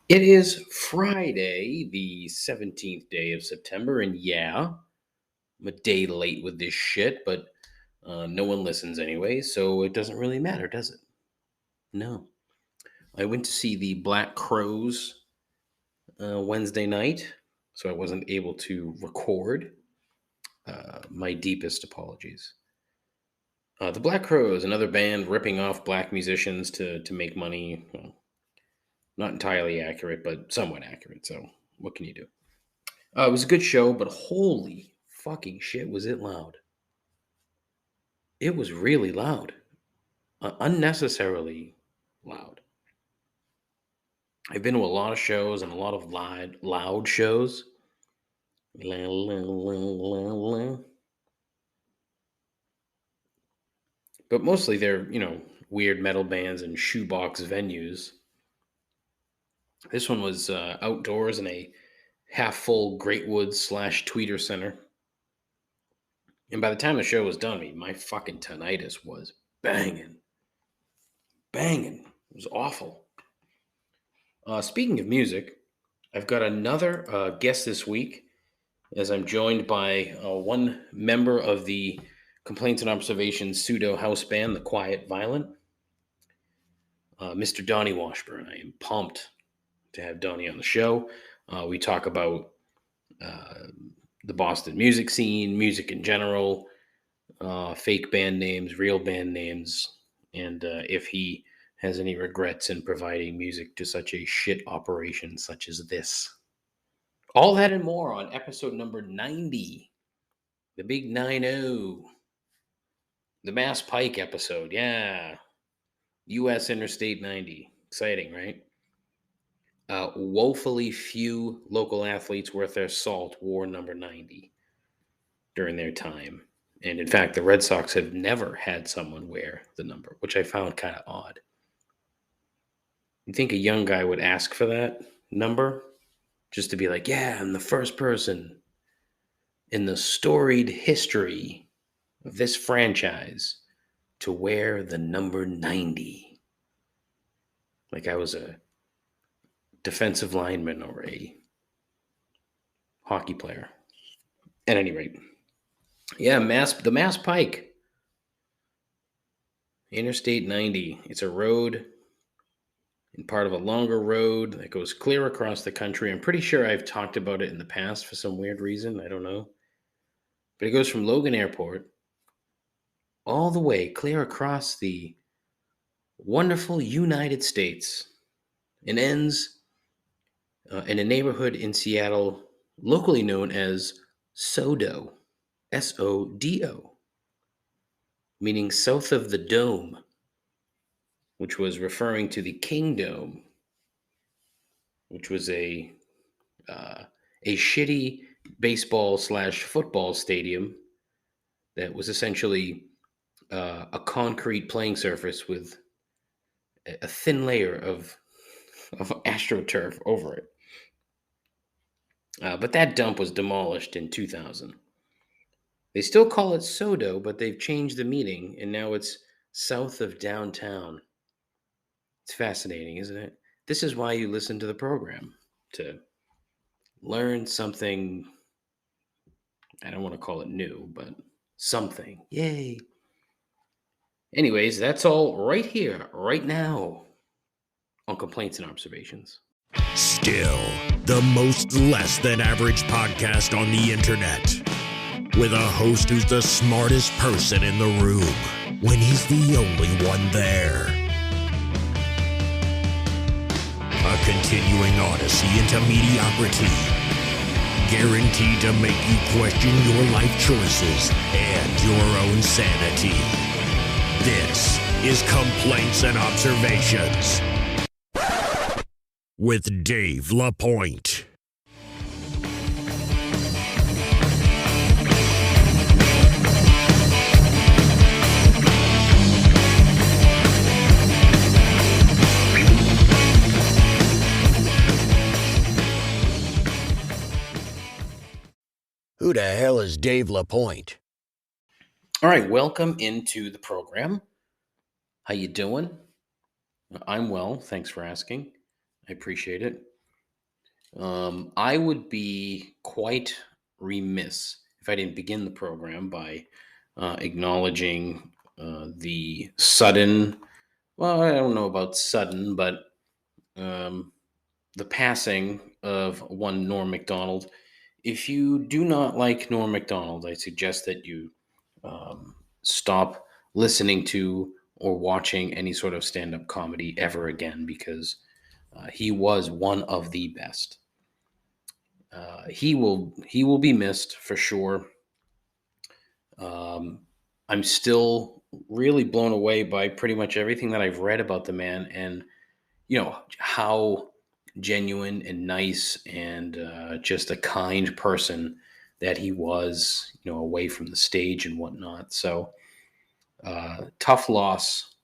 It is Friday, the 17th day of September, and yeah, I'm a day late with this shit, but no one listens anyway, so it doesn't really matter, does it? No. I went to see the Black Crows Wednesday night, so I wasn't able to record. My deepest apologies. The Black Crows, another band ripping off black musicians to make money. Well, not entirely accurate, but somewhat accurate, so what can you do? It was a good show, but holy fucking shit, was it loud! It was really loud, unnecessarily loud. I've been to a lot of shows and a lot of loud shows. La, la, la, la, la. But mostly they're, weird metal bands and shoebox venues. This one was outdoors in a half full Great Woods / Tweeter Center. And by the time the show was done, my fucking tinnitus was banging. Banging. It was awful. Speaking of music, I've got another guest this week as I'm joined by one member of the Complaints and Observations pseudo house band, The Quiet Violent, Mr. Donny Washburn. I am pumped to have Donny on the show. We talk about the Boston music scene, music in general, fake band names, real band names, and if he has any regrets in providing music to such a shit operation such as this. All that and more on episode number 90, the big 90, the Mass Pike episode. Yeah, U.S. Interstate 90. Exciting, right? Woefully few local athletes worth their salt wore number 90 during their time. And in fact, the Red Sox have never had someone wear the number, which I found kind of odd. You think a young guy would ask for that number just to be like, yeah, I'm the first person in the storied history of this franchise to wear the number 90. Like I was a defensive lineman or a hockey player. At any rate, yeah, the Mass Pike, Interstate 90. It's a road and part of a longer road that goes clear across the country. I'm pretty sure I've talked about it in the past for some weird reason. I don't know. But it goes from Logan Airport all the way clear across the wonderful United States and ends in a neighborhood in Seattle locally known as Sodo, Sodo, meaning south of the dome, which was referring to the King Dome, which was a shitty baseball / football stadium that was essentially a concrete playing surface with a thin layer of astroturf over it. But that dump was demolished in 2000. They still call it Sodo, but they've changed the meaning, and now it's south of downtown. It's fascinating, isn't it? This is why you listen to the program, to learn something. I don't want to call it new, but something. Yay. Anyways, that's all right here, right now, on Complaints and Observations. Still, the most less than average podcast on the internet, with a host who's the smartest person in the room when he's the only one there. A continuing odyssey into mediocrity, guaranteed to make you question your life choices and your own sanity. This is Complaints and Observations with Dave LaPointe. Who the hell is Dave LaPointe? All right, welcome into the program. How you doing? I'm well, thanks for asking. I appreciate it. I would be quite remiss if I didn't begin the program by acknowledging the sudden, well, I don't know about sudden, but um, the passing of one Norm MacDonald. If you do not like Norm MacDonald, I suggest that you stop listening to or watching any sort of stand up comedy ever again because he was one of the best. He will be missed for sure. Um, I'm still really blown away by pretty much everything that I've read about the man, and how genuine and nice and just a kind person that he was, away from the stage and whatnot. So tough loss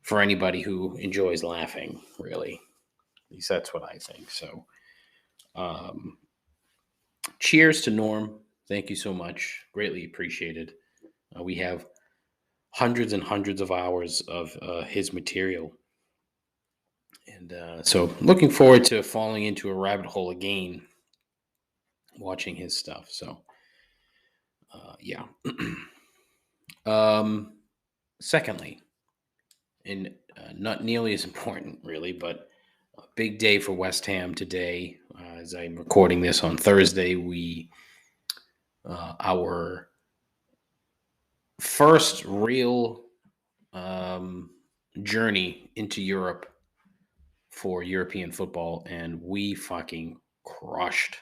for anybody who enjoys laughing. Really, at least that's what I think. So. Um, Cheers to Norm. Thank you so much. Greatly appreciated. We have hundreds and hundreds of hours of his material. And so looking forward to falling into a rabbit hole again, watching his stuff. So, yeah. um, Secondly, and not nearly as important, really, but a big day for West Ham today. As I'm recording this on Thursday, our first real um, journey into Europe for European football, and we fucking crushed.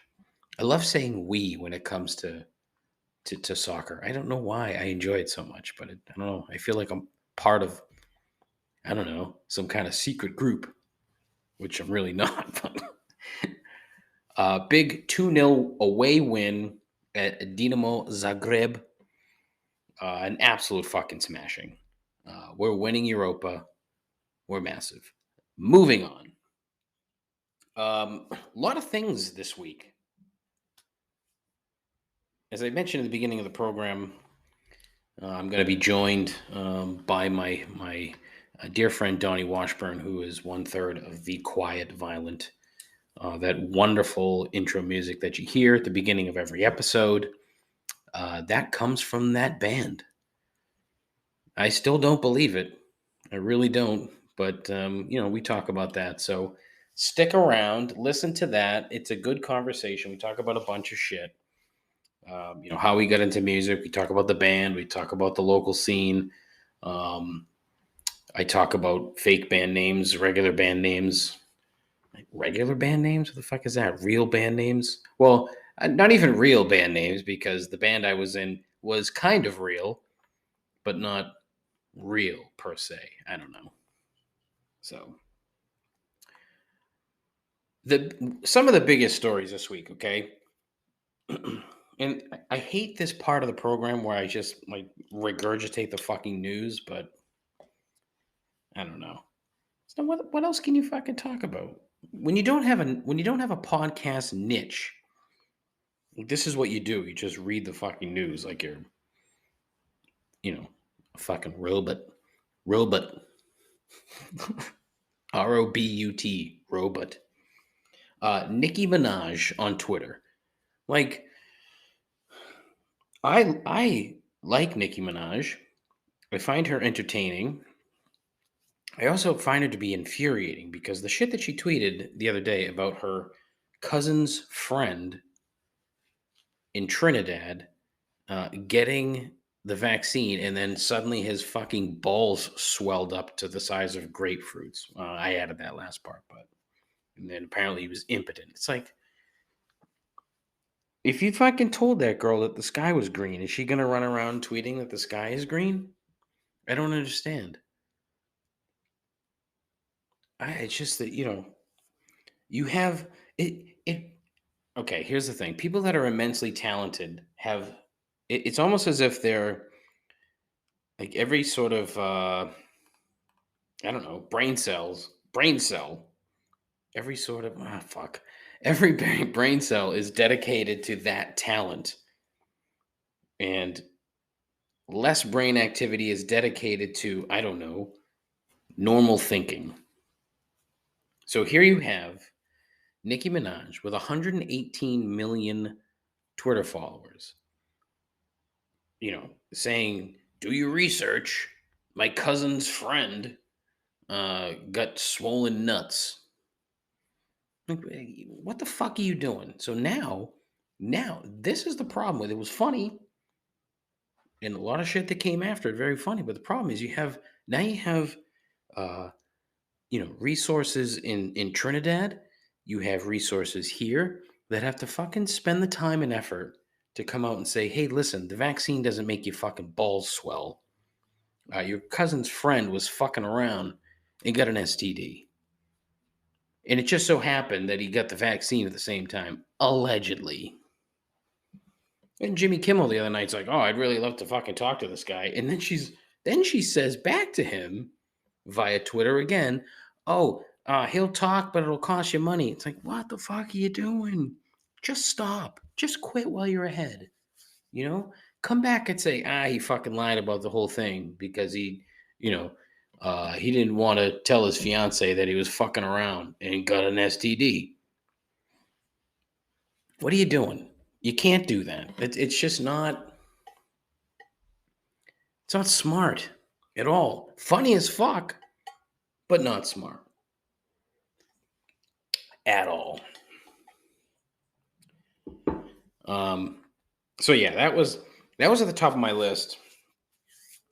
I love saying "we" when it comes to soccer. I don't know why I enjoy it so much, but I don't know. I feel like I'm part of, I don't know, some kind of secret group, which I'm really not. But big 2-0 away win at Dinamo Zagreb. An absolute fucking smashing. We're winning Europa. We're massive. Moving on. A lot of things this week. As I mentioned at the beginning of the program, I'm going to be joined by my dear friend Donny Washburn, who is 1/3 of the Quiet Violent. That wonderful intro music that you hear at the beginning of every episode, that comes from that band. I still don't believe it. I really don't. But, we talk about that. So stick around, listen to that. It's a good conversation. We talk about a bunch of shit. How we got into music. We talk about the band. We talk about the local scene. Um, I talk about fake band names, regular band names. Regular band names? What the fuck is that? Real band names? Well, not even real band names because the band I was in was kind of real, but not real per se. I don't know. So some of the biggest stories this week, okay? And I hate this part of the program where I just like regurgitate the fucking news, but I don't know. So what else can you fucking talk about? When you don't have a podcast niche, this is what you do. You just read the fucking news like you're, a fucking robot. Robot. Robut. Robot. Nicki Minaj on Twitter. Like, I like Nicki Minaj. I find her entertaining. I also find her to be infuriating because the shit that she tweeted the other day about her cousin's friend in Trinidad getting the vaccine, and then suddenly his fucking balls swelled up to the size of grapefruits. I added that last part, but and then apparently he was impotent. It's like, if you fucking told that girl that the sky was green, is she gonna run around tweeting that the sky is green? I don't understand. It's just that you have it. Okay, here's the thing: people that are immensely talented have. It's almost as if they're like every sort of I don't know, brain cell, every sort of fuck, every brain cell is dedicated to that talent, and less brain activity is dedicated to, I don't know, normal thinking. So here you have Nicki Minaj, with 118 million Twitter followers, saying, "Do your research. My cousin's friend got swollen nuts." Like, what the fuck are you doing? So now this is the problem with it. It was funny, and a lot of shit that came after it very funny. But the problem is you have uh, resources in Trinidad. You have resources here that have to fucking spend the time and effort to come out and say, "Hey, listen, the vaccine doesn't make your fucking balls swell. Your cousin's friend was fucking around and got an STD." And it just so happened that he got the vaccine at the same time, allegedly. And Jimmy Kimmel the other night's like, "Oh, I'd really love to fucking talk to this guy." And then she says back to him via Twitter again, "Oh, he'll talk, but it'll cost you money." It's like, what the fuck are you doing? Just stop. Just quit while you're ahead. Come back and say, he fucking lied about the whole thing because he didn't want to tell his fiance that he was fucking around and got an STD. What are you doing? You can't do that. It's just not. It's not smart at all. Funny as fuck, but not smart at all. So yeah, that was at the top of my list.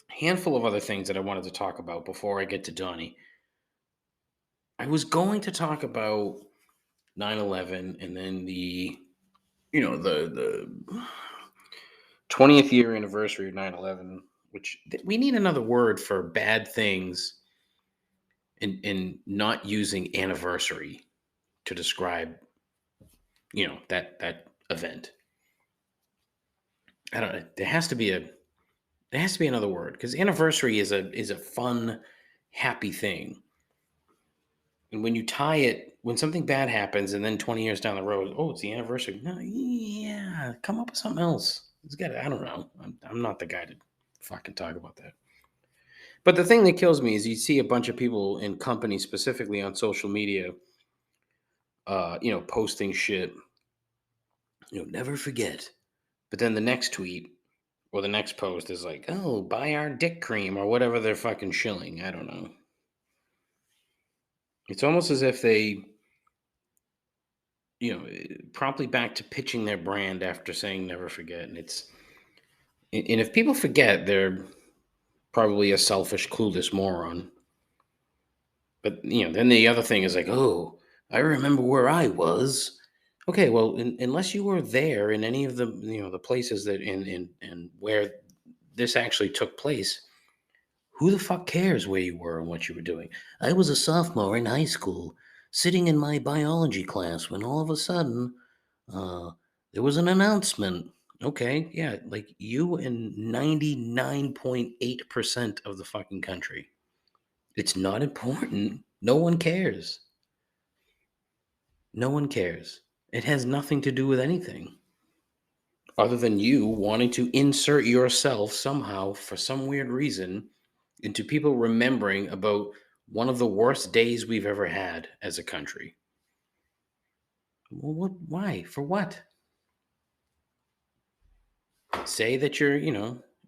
Handful of other things that I wanted to talk about before I get to Donny. I was going to talk about 9/11 and then the 20th year anniversary of 9/11, which we need another word for bad things in not using anniversary to describe that event. I don't know. There has to be another word, because anniversary is a fun, happy thing. And when you tie it, when something bad happens and then 20 years down the road, oh, it's the anniversary. No, yeah, come up with something else. I don't know. I'm not the guy to fucking talk about that. But the thing that kills me is you see a bunch of people in companies, specifically on social media, posting shit, never forget. But then the next tweet or the next post is like, "Oh, buy our dick cream," or whatever they're fucking shilling. I don't know. It's almost as if they, promptly back to pitching their brand after saying never forget. And if people forget, they're probably a selfish, clueless moron. But, then the other thing is like, "Oh, I remember where I was." Okay, well, unless you were there in any of the, the places that in where this actually took place, who the fuck cares where you were and what you were doing? I was a sophomore in high school, sitting in my biology class when all of a sudden, uh, there was an announcement. Okay, yeah, like you and 99.8% of the fucking country. It's not important. No one cares. No one cares. It has nothing to do with anything other than you wanting to insert yourself somehow, for some weird reason, into people remembering about one of the worst days we've ever had as a country. Well, why? For what? Say that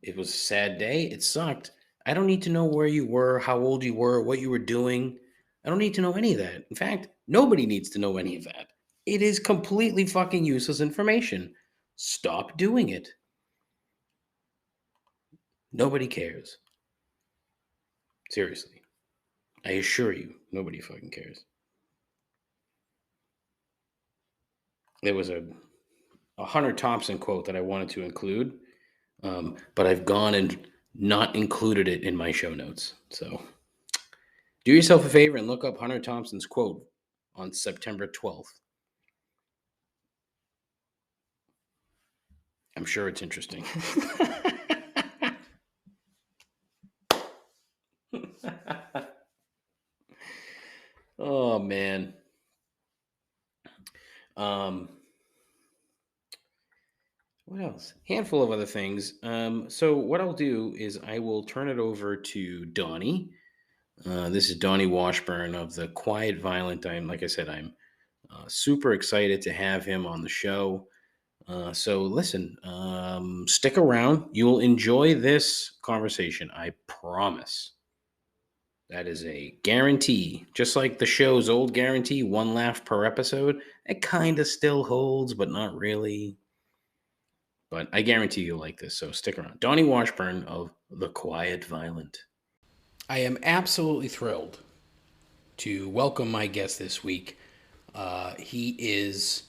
it was a sad day. It sucked. I don't need to know where you were, how old you were, what you were doing. I don't need to know any of that. In fact, nobody needs to know any of that. It is completely fucking useless information. Stop doing it. Nobody cares. Seriously. I assure you, nobody fucking cares. There was a Hunter Thompson quote that I wanted to include, but I've gone and not included it in my show notes. So do yourself a favor and look up Hunter Thompson's quote on September 12th. I'm sure it's interesting. Oh, man. What else? Handful of other things. So what I'll do is I will turn it over to Donny. This is Donny Washburn of the Quiet Violent. Like I said, I'm Super excited to have him on the show. So listen, stick around. You'll enjoy this conversation. I promise. That is a guarantee. Just like the show's old guarantee, one laugh per episode. It kind of still holds, but not really. But I guarantee you'll like this, so stick around. Donny Washburn of The Quiet Violent. I am absolutely thrilled to welcome my guest this week. He is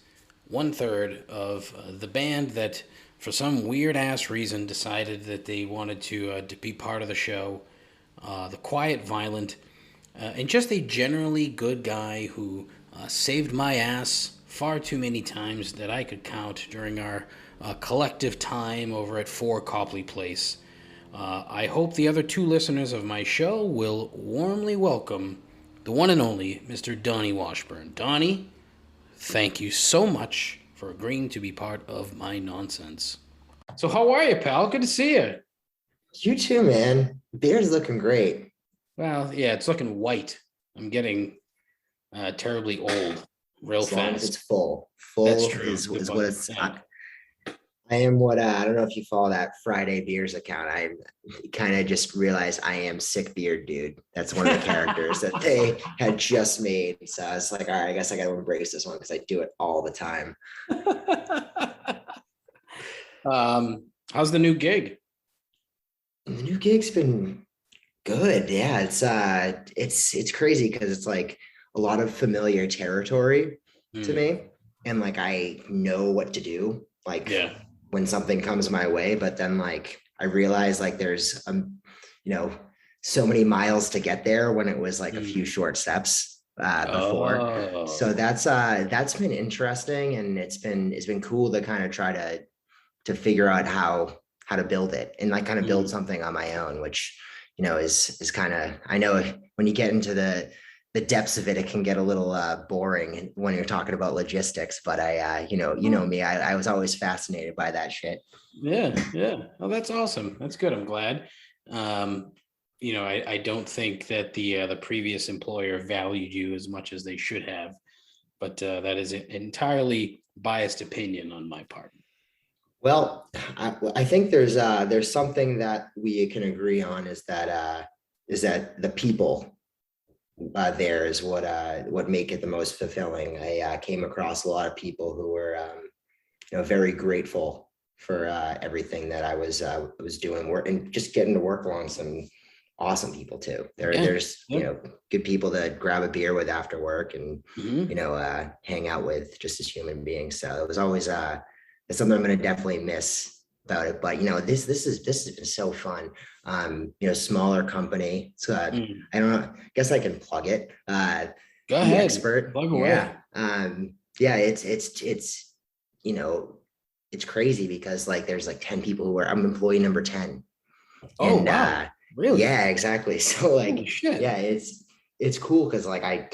1/3 of the band that, for some weird ass reason, decided that they wanted to be part of the show. The Quiet Violent, and just a generally good guy who saved my ass far too many times that I could count during our collective time over at 4 Copley Place. I hope the other 2 listeners of my show will warmly welcome the one and only Mr. Donny Washburn. Donny, thank you so much for agreeing to be part of my nonsense. So how are you, pal? Good to see you. You too, man. Beard's looking great. Well, yeah, it's looking white. I'm getting terribly old real As long fast. as it's full. Full That's true. is what it's. I am what I don't know if you follow that Friday Beers account. I kind of just realized I am Sick Beard Dude. That's one of the characters that they had just made. So I was like, all right, I guess I got to embrace this one because I do it all the time. How's the new gig? The new gig's been good. Yeah, it's crazy because it's like a lot of familiar territory to me, and like I know what to do. Like when something comes my way, but then like I realize like there's so many miles to get there when it was like a few short steps before. So that's been interesting, and it's been cool to kind of try to figure out how to build it and like kind of build something on my own, which is kind of, I know when you get into the depths of it, it can get a little boring when you're talking about logistics, but I me, I was always fascinated by that shit. Yeah. Oh, that's awesome. That's good. I'm glad. I don't think that the previous employer valued you as much as they should have, but that is an entirely biased opinion on my part. Well, I think there's something that we can agree on is that the people there is what make it the most fulfilling. I came across a lot of people who were very grateful for everything that I was doing, work and just getting to work along some awesome people too. There's good people to grab a beer with after work and hang out with just as human beings. So it was always it's something I'm going to definitely miss about it. But this has been so fun. Smaller company. So I don't know. I guess I can plug it. Go ahead. Expert. Plug away. Yeah. It's crazy because like there's like 10 people who I'm employee number 10. Oh, wow. Really? Yeah, exactly. So like, holy shit. Yeah, it's cool because like I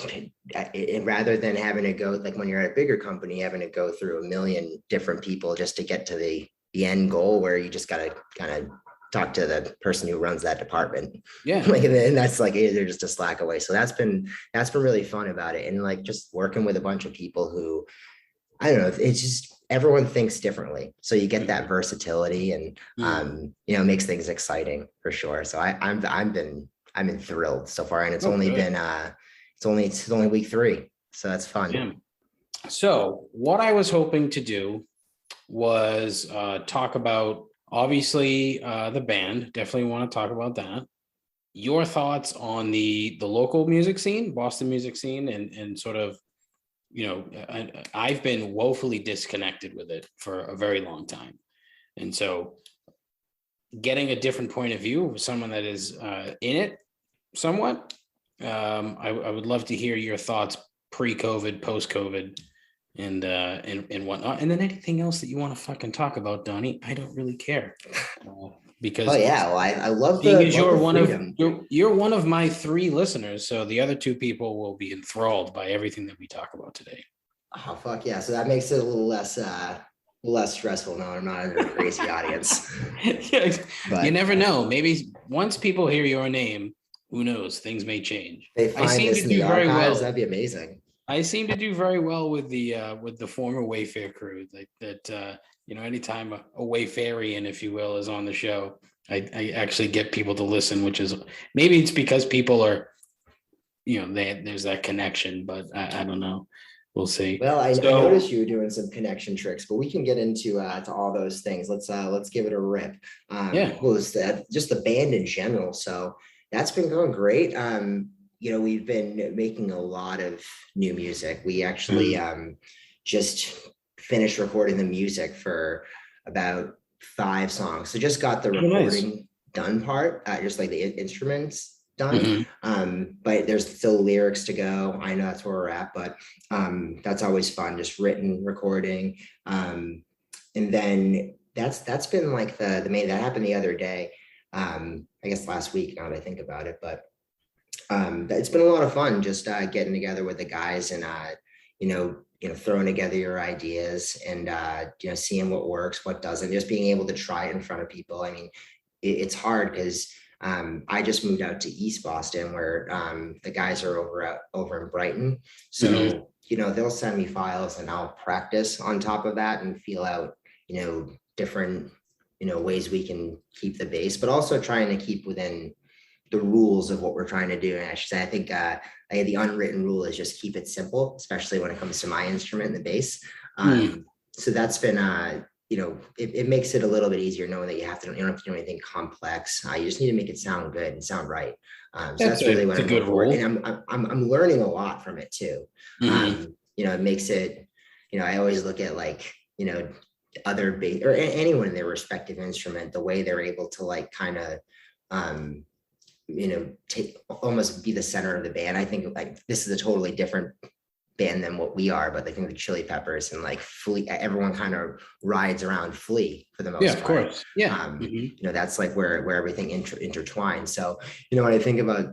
rather than having to go like when you're at a bigger company, having to go through a million different people just to get to the end goal where you just got to kind of talk to the person who runs that department. Yeah. Like, and that's like, they're just a slack away. So that's been really fun about it. And like just working with a bunch of people who, I don't know, it's just, everyone thinks differently. So you get that versatility and, makes things exciting for sure. So I've been thrilled so far. And it's only been, it's only week 3. So that's fun. Yeah. So what I was hoping to do was talk about, obviously, the band. Definitely want to talk about that. Your thoughts on the local music scene, Boston music scene, and sort of, I've been woefully disconnected with it for a very long time. And so getting a different point of view, someone that is in it somewhat, I would love to hear your thoughts pre-COVID, post-COVID, and whatnot. And then anything else that you want to fucking talk about, Donny, I don't really care. Because I love you're one of my 3 listeners, so the other 2 people will be enthralled by everything that we talk about today. Oh fuck yeah! So that makes it a little less stressful now. I'm not in a crazy audience. Yeah, but you never know. Maybe once people hear your name, who knows? Things may change. They find this in the archives. That'd be amazing. I seem to do very well with the former Wayfair crew. Like that, anytime a Wayfarian, if you will, is on the show, I actually get people to listen, which is maybe it's because people are, there's that connection, but I don't know. We'll see. Well, I So noticed you were doing some connection tricks, but we can get into to all those things. Let's give it a rip. yeah, Well, it's just the band in general. So that's been going great. We've been making a lot of new music. We actually Mhm. just finished recording the music for about 5 songs. So just got the Oh, nice. recording done part, just like the instruments done. Mhm. But there's still lyrics to go. I know that's where we're at, but that's always fun, just written recording. And then that's been like the main that happened the other day. I guess last week now that I think about it, but it's been a lot of fun just getting together with the guys and throwing together your ideas and seeing what works, what doesn't, just being able to try it in front of people. I mean, it's hard because I just moved out to East Boston where the guys are over in Brighton. Mhm. So, they'll send me files and I'll practice on top of that and feel out, different, ways we can keep the bass, but also trying to keep within the rules of what we're trying to do. And I should say, I think the unwritten rule is just keep it simple, especially when it comes to my instrument, the bass. Mhm. So that's been, it makes it a little bit easier knowing that you don't have to do anything complex. You just need to make it sound good and sound right. So That's that's really what a I'm good looking for. rule. And I'm learning a lot from it too. Mhm. It makes it, I always look at like, other bass or anyone in their respective instrument, the way they're able to like kind of, um, take almost be the center of the band. I think like this is a totally different band than what we are, but I think the Chili Peppers and like Flea, everyone kind of rides around Flea for the Yeah, most of part. course. Yeah. Mhm. That's like where everything intertwines. So, when I think about,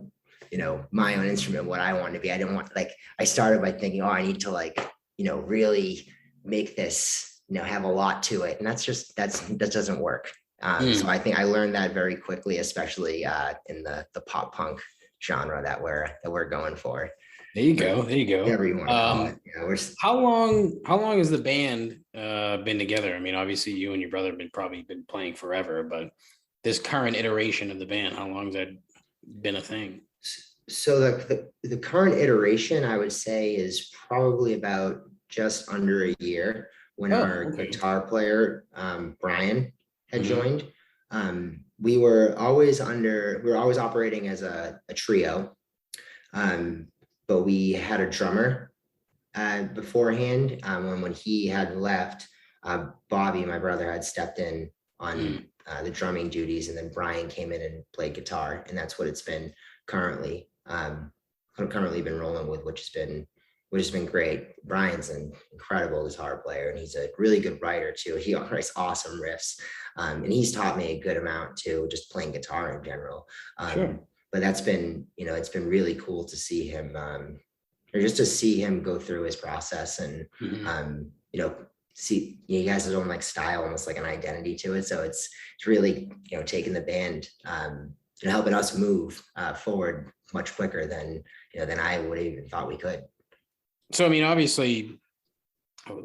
my own instrument, what I want to be, I don't want like, I started by thinking, oh, I need to like, really make this, have a lot to it. And that doesn't work. So Mm. I think I learned that very quickly, especially in the pop punk genre that we're going for, There you go. There you go. whatever you want to call it. We're How long has the band been together? I mean, obviously you and your brother have probably been playing forever, but this current iteration of the band, how long has that been a thing? so the current iteration, I would say, is probably about just under a year when Oh, our okay. guitar player Brian had Hmm. joined. We were always operating as a trio, but we had a drummer beforehand. When he had left, Bobby, my brother, had stepped in on Mm. the drumming duties, and then Brian came in and played guitar, and that's what it's been currently. I've currently been rolling with, which has been great. Brian's an incredible guitar player, and he's a really good writer too. He writes awesome riffs, and he's taught me a good amount too, just playing guitar in general. Sure. But that's been, it's been really cool to see him, or just to see him go through his process and, Hmm. um, see you guys have own like style, almost like an identity to it. So it's really, taking the band, and helping us move forward much quicker than I would have even thought we could. So, I mean, obviously,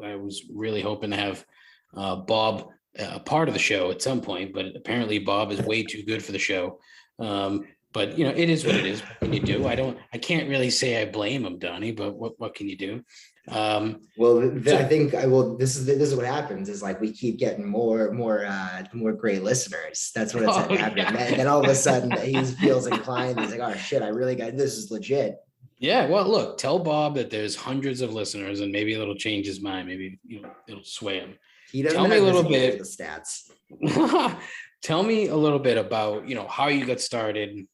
I was really hoping to have Bob a part of the show at some point, but apparently Bob is way too good for the show. But it is what it is. What can you do? I can't really say I blame him, Donnie, but what can you do? Well, I So think I will. This is what happens. Is like we keep getting more great listeners. That's what it's oh happening. And yeah. then all of a sudden he feels inclined. He's like, oh shit, I really got this is legit. Yeah, well, look, tell Bob that there's hundreds of listeners, and maybe it'll change his mind. Maybe it'll sway him. He doesn't Tell me a have little visibility to the bit. stats. Tell me a little bit about how you got started.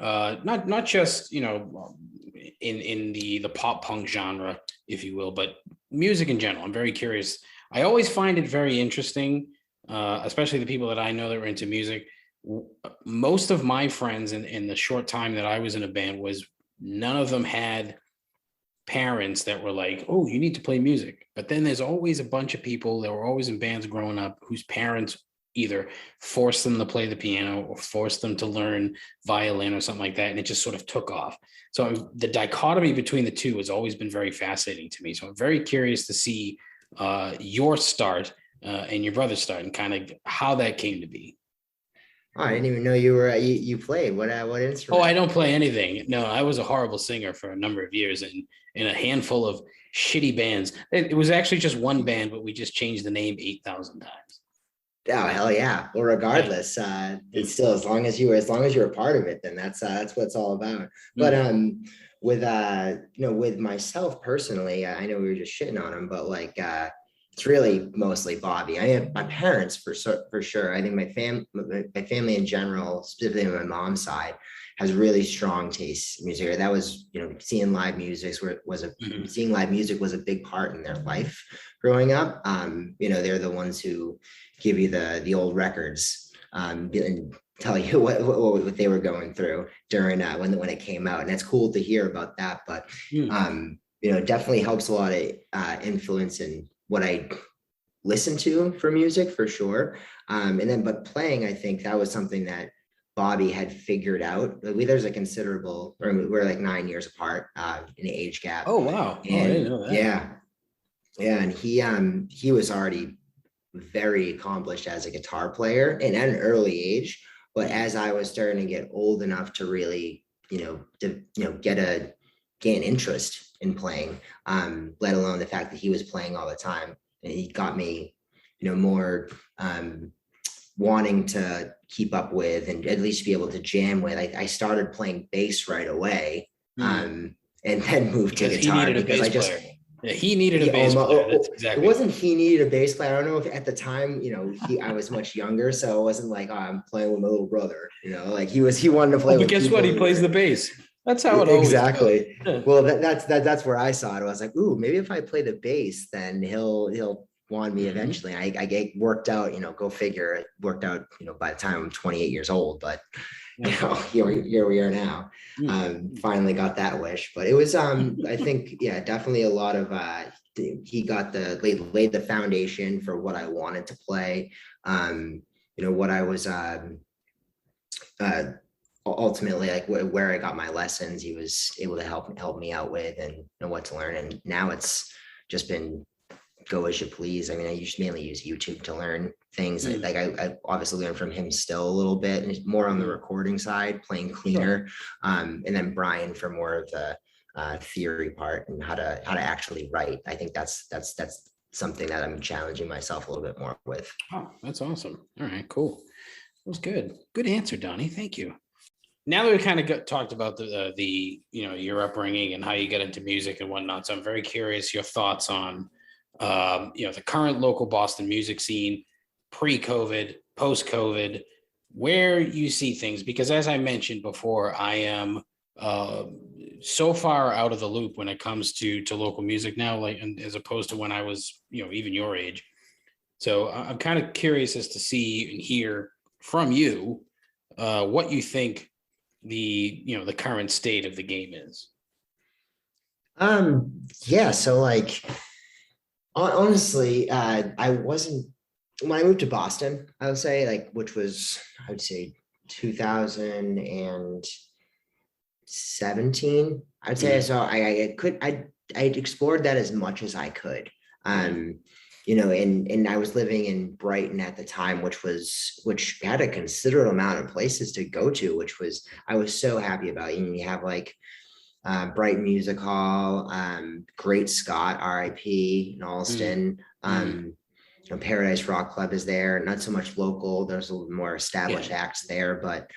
Not just in the pop punk genre, if you will, but music in general. I'm very curious. I always find it very interesting, especially the people that I know that were into music. Most of my friends in the short time that I was in a band was none of them had parents that were like, "Oh, you need to play music." But then there's always a bunch of people that were always in bands growing up whose parents either force them to play the piano or force them to learn violin or something like that. And it just sort of took off. So the dichotomy between the two has always been very fascinating to me. So I'm very curious to see your start and your brother's start and kind of how that came to be. Oh, I didn't even know you were you played. What Oh, instrument? I don't play anything. No, I was a horrible singer for a number of years and in a handful of shitty bands. It was actually just one band, but we just changed the name 8,000 times. Oh, hell yeah. Well, Yeah. regardless, it's still, as long as you're a part of it, then that's what it's all about. But Mm. with with myself personally, I know we were just shitting on him, but like it's really mostly Bobby. I have my parents for sure. I think my family in general, specifically on my mom's side, has really strong taste in music. That was, seeing live music Mhm. seeing live music was a big part in their life growing up. They're the ones who give you the old records, and tell you what they were going through during when it came out, and it's cool to hear about that. But Mm. it definitely helps a lot of influence in what I listen to for music for sure. But playing, I think that was something that Bobby had figured out. There's a considerable, or we're like 9 years apart in the age gap, Oh, wow. Oh, I didn't and know that. yeah, and he was already very accomplished as a guitar player and at an early age. But Mm. as I was starting to get old enough to really, gain interest in playing, let alone the fact that he was playing all the time, and he got me, more wanting to keep up with and at least be able to jam with. I started playing bass right away, Mm. and then moved to Because he guitar needed a because bass I just player. Yeah, he needed a he bass almost player. That's it exactly what. wasn't he needed a bass player. I don't know if at the time, I was much younger, so it wasn't like, oh, I'm playing with my little brother, like he wanted to Oh, play but with guess what? people He who plays were the bass. That's how it always goes. exactly. Yeah. Well, that's where I saw it. I was like, ooh, maybe if I play the bass, then he'll want me Mhm. eventually. I get worked out, go figure. It worked out, by the time I'm 28 years old, but That's awesome. here we are now. Mm. Finally got that wish, but it was I think, yeah, definitely a lot of he got laid the foundation for what I wanted to play. What I was uh ultimately, like where I got my lessons, he was able to help me out with and know what to learn. And now it's just been go as you please. I mean, I mainly use YouTube to learn things. Mm. Like I obviously learned from him still a little bit, and more on the Mm. recording side, playing Sure. cleaner. And then Brian for more of the theory part and how to actually write. I think that's something that I'm challenging myself a little bit more with. Oh, that's awesome. All right, cool. That was good. Good answer, Donnie. Thank you. Now that we kind of talked about the your upbringing and how you get into music and whatnot, so I'm very curious your thoughts on the current local Boston music scene, pre-COVID, post-COVID, where you see things. Because as I mentioned before, I am uh, so far out of the loop when it comes to local music now, like and as opposed to when I was even your age. So I'm kind of curious as to see and hear from you what you think the current state of the game is. Yeah, so like honestly, I wasn't when I moved to Boston, I would say, like, which was, I would say 2017, I'd say. Mm. So I explored that as much as I could. Right. Um, and I was living in Brighton at the time, which had a considerable amount of places to go to, which was I was so happy about. You have like Brighton Music Hall, Great Scott, RIP in Mm. Alston. Mm. Paradise Rock Club is there, not so much local. There's a little more Yeah. established acts there, but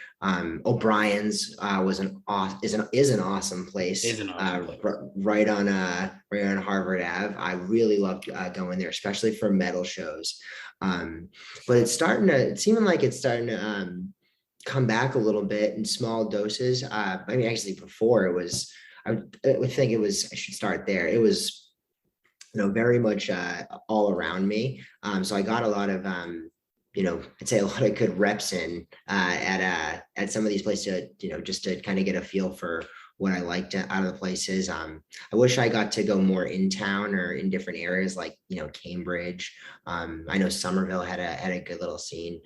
O'Brien's is an awesome place, Is an awesome place. right on Harvard Ave. I really loved going there, especially for metal shows. But it's seeming like it's starting to come back a little bit in small doses. I mean, actually, before I would think it was. I should start there. It was, very much all around me. So I got a lot of, I'd say a lot of good reps in at some of these places, just to kind of get a feel for what I liked out of the places. I wish I got to go more in town or in different areas like, Cambridge. I know Somerville had a good little scene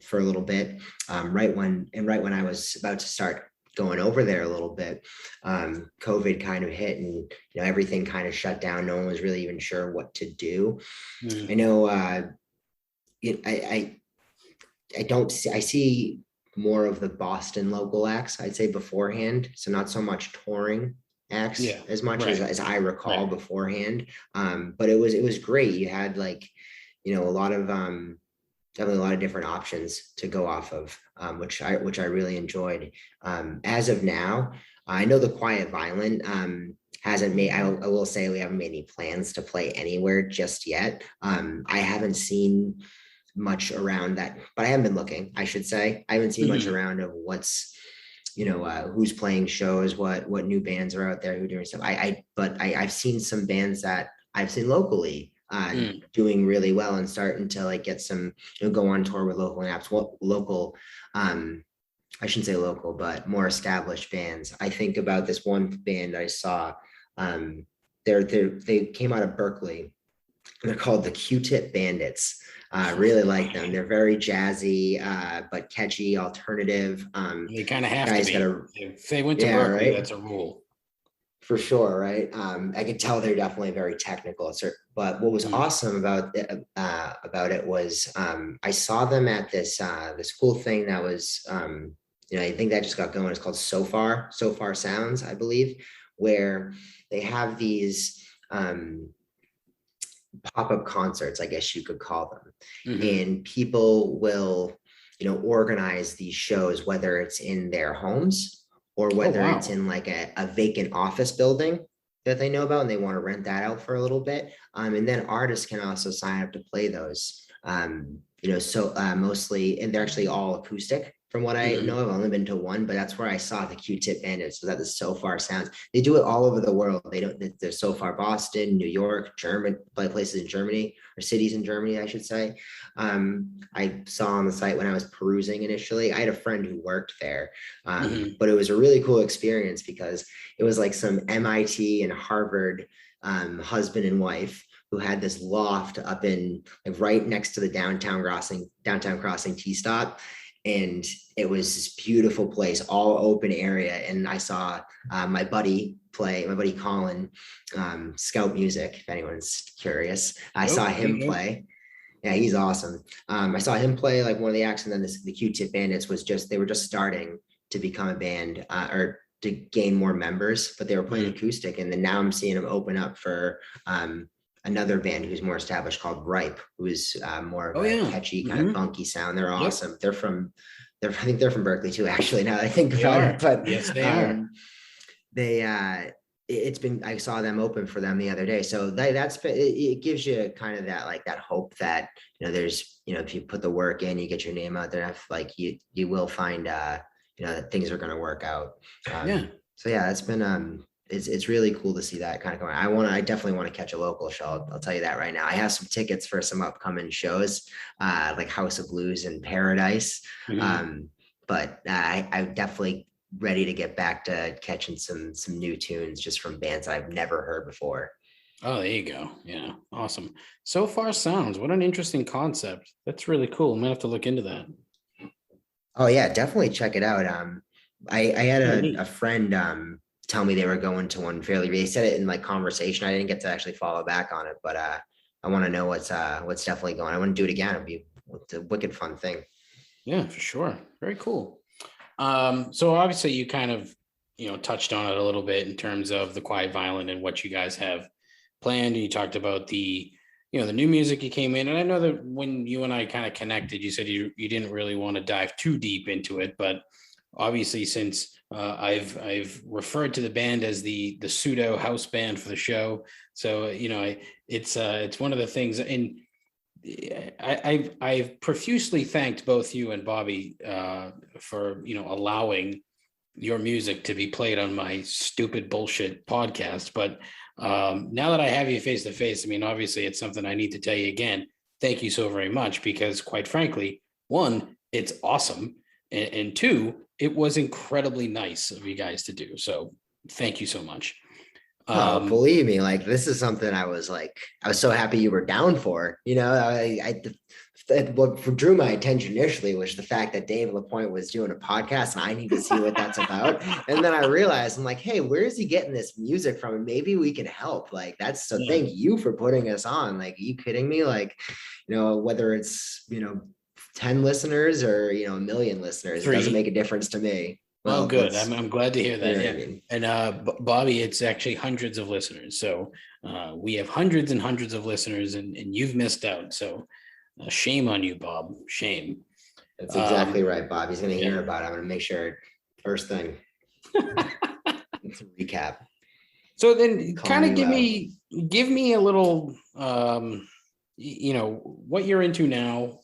for a little bit. Right when I was about to start going over there a little bit, COVID kind of hit, and everything kind of shut down. No one was really even sure what to do. I know I don't see, I see more of the Boston local acts, I'd say, beforehand. So not so much touring acts as much as I recall beforehand. But it was great. You had like, a lot of definitely a lot of different options to go off of, which I really enjoyed. As of now, I know the Quiet Violent hasn't made, I will say we haven't made any plans to play anywhere just yet. I haven't seen much around that, but I haven't been looking, I should say. I haven't seen much around of what's, who's playing shows, what new bands are out there who are doing stuff. But I've seen some bands that I've seen locally doing really well and starting to like get some, go on tour with local apps, local, I shouldn't say local, but more established bands. I think about this one band I saw, they came out of Berkeley. They're called the Q-Tip Bandits. I really like them. They're very jazzy, but catchy, alternative. They kind of have to be. If they went to Berkeley, right? That's a rule. For sure, right? I could tell they're definitely very technical. But what was awesome about it was I saw them at this cool thing that was, I think that just got going. It's called So Far Sounds, I believe, where they have these pop-up concerts, I guess you could call them. And people will, organize these shows, whether it's in their homes or whether it's in like a vacant office building that they know about and they want to rent that out for a little bit. And then artists can also sign up to play those. Mostly, and they're actually all acoustic. From what I know, I've only been to one, but that's where I saw the Q-Tip Bandits. So that the So Far Sounds. They do it all over the world. They're So Far Boston, New York, German, places in Germany, or cities in Germany, I should say. I saw on the site when I was perusing initially. I had a friend who worked there, but it was a really cool experience because it was like some MIT and Harvard husband and wife who had this loft up in like right next to the downtown crossing T-stop. And it was this beautiful place, all open area. And I saw my buddy Colin, Scout Music, if anyone's curious. I saw him play. Yeah, he's awesome. I saw him play like one of the acts, and then the Q-Tip Bandits they were just starting to become a band or to gain more members, but they were playing acoustic. And then now I'm seeing them open up for another band who's more established called Gripe, who is more of a catchy kind of funky sound. They're awesome. I think they're from Berkeley too, actually, now that I think about it. But yes, they are. I saw them open for them the other day. So it gives you kind of that hope that, there's, if you put the work in, you get your name out there, like you will find, that things are going to work out. So yeah, that's been, it's really cool to see that kind of going. I definitely want to catch a local show. I'll tell you that right now. I have some tickets for some upcoming shows, like House of Blues and Paradise. But I'm definitely ready to get back to catching some new tunes just from bands I've never heard before. Oh, there you go. Yeah. Awesome. So Far Sounds. What an interesting concept. That's really cool. I'm gonna have to look into that. Oh yeah, definitely check it out. I had a friend tell me they were going to one fairly. They said it in like conversation. I didn't get to actually follow back on it, but I want to know what's definitely going. I want to do it again. It's a wicked fun thing. Yeah, for sure. Very cool. So obviously you kind of touched on it a little bit in terms of the Quiet Violent and what you guys have planned. And you talked about the new music you came in, and I know that when you and I kind of connected, you said you didn't really want to dive too deep into it, but obviously since I've referred to the band as the pseudo house band for the show. So, it's one of the things, and I've profusely thanked both you and Bobby for, allowing your music to be played on my stupid bullshit podcast. But now that I have you face to face, I mean, obviously it's something I need to tell you again. Thank you so very much, because quite frankly, one, it's awesome. And two, it was incredibly nice of you guys to do. So thank you so much. Oh, believe me, like this is something I was so happy you were down for. What drew my attention initially was the fact that Dave Lapointe was doing a podcast, and I need to see what that's about. And then I realized, I'm like, hey, where is he getting this music from? And maybe we can help. Like, that's so. Thank you for putting us on. Like, are you kidding me? Like, whether it's 10 listeners or a million listeners, it doesn't make a difference to me. Well, good. I'm glad to hear that. Yeah. I mean? And Bobby, it's actually hundreds of listeners. So we have hundreds and hundreds of listeners, and you've missed out. So shame on you, Bob. Shame. That's exactly right, Bob. He's going to hear about it. I'm going to make sure first thing. It's a recap. So then kind of give me a little, what you're into now,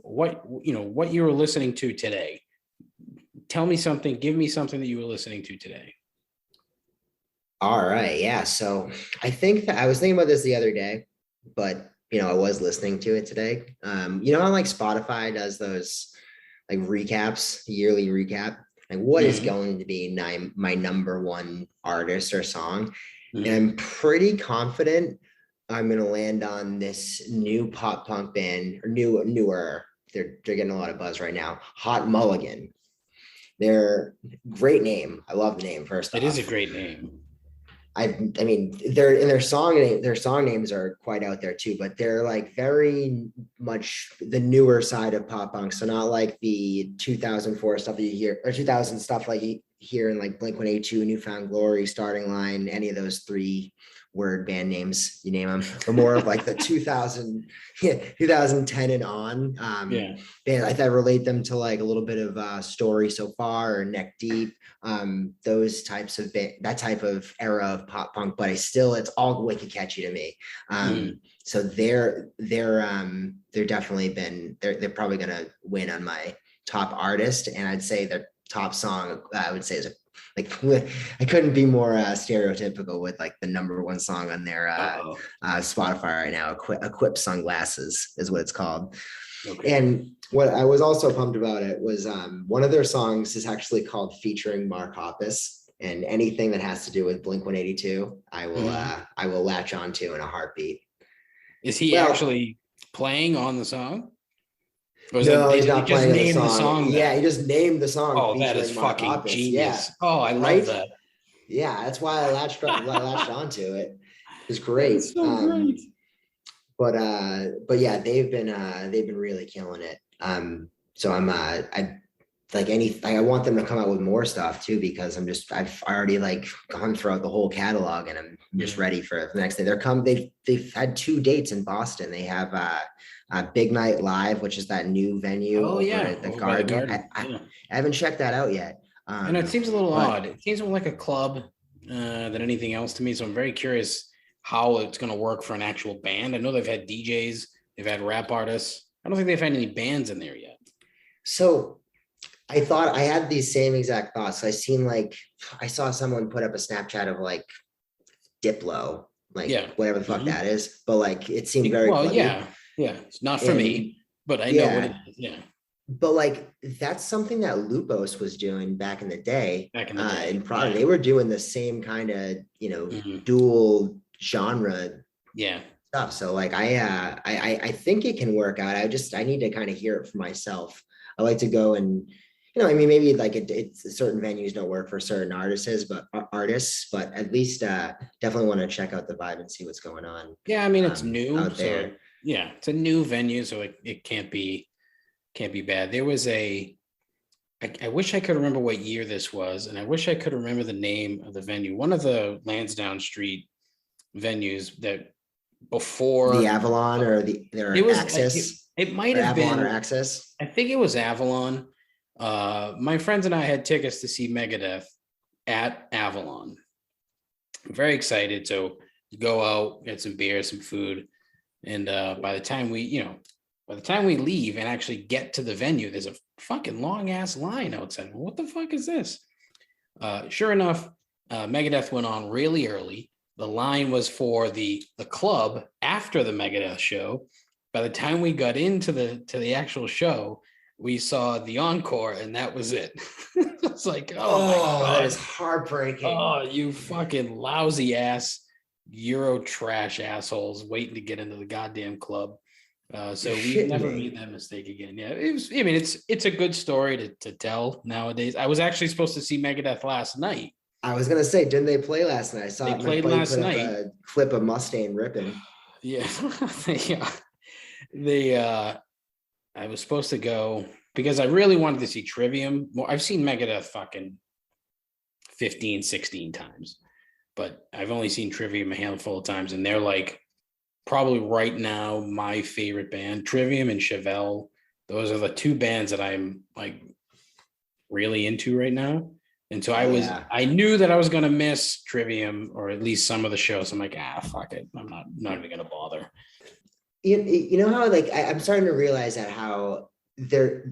what you were listening to today. Tell me something, give me something that you were listening to today. All right. Yeah. So I think that I was thinking about this the other day, but I was listening to it today. How like Spotify does those like recaps, yearly recap, like what is going to be my number one artist or song. And I'm pretty confident I'm going to land on this new pop punk band, or newer. They're getting a lot of buzz right now. Hot Mulligan. They're great name. I love the name. First, it is a great name. I mean, their song names are quite out there too, but they're like very much the newer side of pop punk. So not like the 2004 stuff that you hear, or 2000 stuff like you hear in like Blink-182, Newfound Glory, Starting Line, any of those 3-word band names, you name them, or more of like the 2010 and on. And I relate them to like a little bit of Story So Far or Neck Deep, those types of that type of era of pop punk, but it's all wicked catchy to me. So they're definitely they're probably gonna win on my top artist, and I'd say their top song I would say is I couldn't be more stereotypical with like the number one song on their Spotify right now. Equip Sunglasses is what it's called. Okay. And what I was also pumped about it was one of their songs is actually called Featuring Mark Hoppus, and anything that has to do with Blink-182, I will latch onto in a heartbeat. Is he actually playing on the song? No, he's not playing the song. Yeah, he just named the song. Oh, that is fucking Hoppus. Genius. Yeah. Oh, I love that. Yeah, that's why I latched onto it. It's great. That's so great. But yeah, they've been really killing it. So I want them to come out with more stuff too, because I've already like gone throughout the whole catalog, and I'm just ready for the next thing. They've had 2 dates in Boston. They have Big Night Live, which is that new venue. Oh yeah, at the Garden. I haven't checked that out yet. And it seems a little odd. It seems more like a club than anything else to me. So I'm very curious how it's going to work for an actual band. I know they've had DJs, they've had rap artists. I don't think they've had any bands in there yet. So I thought I had these same exact thoughts. I saw someone put up a Snapchat of like Diplo, whatever the fuck that is, but like it seemed very funny. Yeah, it's not for me, but I know what it is. Yeah. But like that's something that Lupos was doing back in the day. In Prague, they were doing the same kind of dual genre stuff. So like I think it can work out. I need to kind of hear it for myself. I like to go and maybe like it's certain venues don't work for certain artists, but at least definitely want to check out the vibe and see what's going on. Yeah, I mean it's new out there. So, yeah, it's a new venue, so it can't be bad. There was I wish I could remember what year this was, and I wish I could remember the name of the venue. One of the Lansdowne Street venues that before the Avalon or their Access. It might have been Avalon or Access. I think it was Avalon. My friends and I had tickets to see Megadeth at Avalon. I'm very excited. So go out, get some beer, some food, and by the time we leave and actually get to the venue, there's a fucking long ass line outside. What the fuck is this? Sure enough, Megadeth went on really early. The line was for the club after the Megadeth show. By the time we got into the actual show, we saw the encore, and that was it. It's like, oh my Oh, that is God. heartbreaking. Oh, you fucking lousy ass Euro trash assholes waiting to get into the goddamn club. So You're we've shitting never me. made that mistake again. Yeah, it was. I mean, it's a good story to tell nowadays. I was actually supposed to see Megadeth last night. I was gonna say, didn't they play last night? I They saw my played buddy last put up night. a clip of Mustaine ripping. Yeah, they, they I was supposed to go because I really wanted to see Trivium. Well, I've seen Megadeth fucking 15, 16 times, but I've only seen Trivium a handful of times, and they're like probably right now my favorite band. Trivium and Chevelle. Those are the two bands that I'm like really into right now. And so Yeah. I knew that I was gonna miss Trivium or at least some of the shows. I'm like, fuck it. I'm not even gonna bother. You know how like I'm starting to realize that how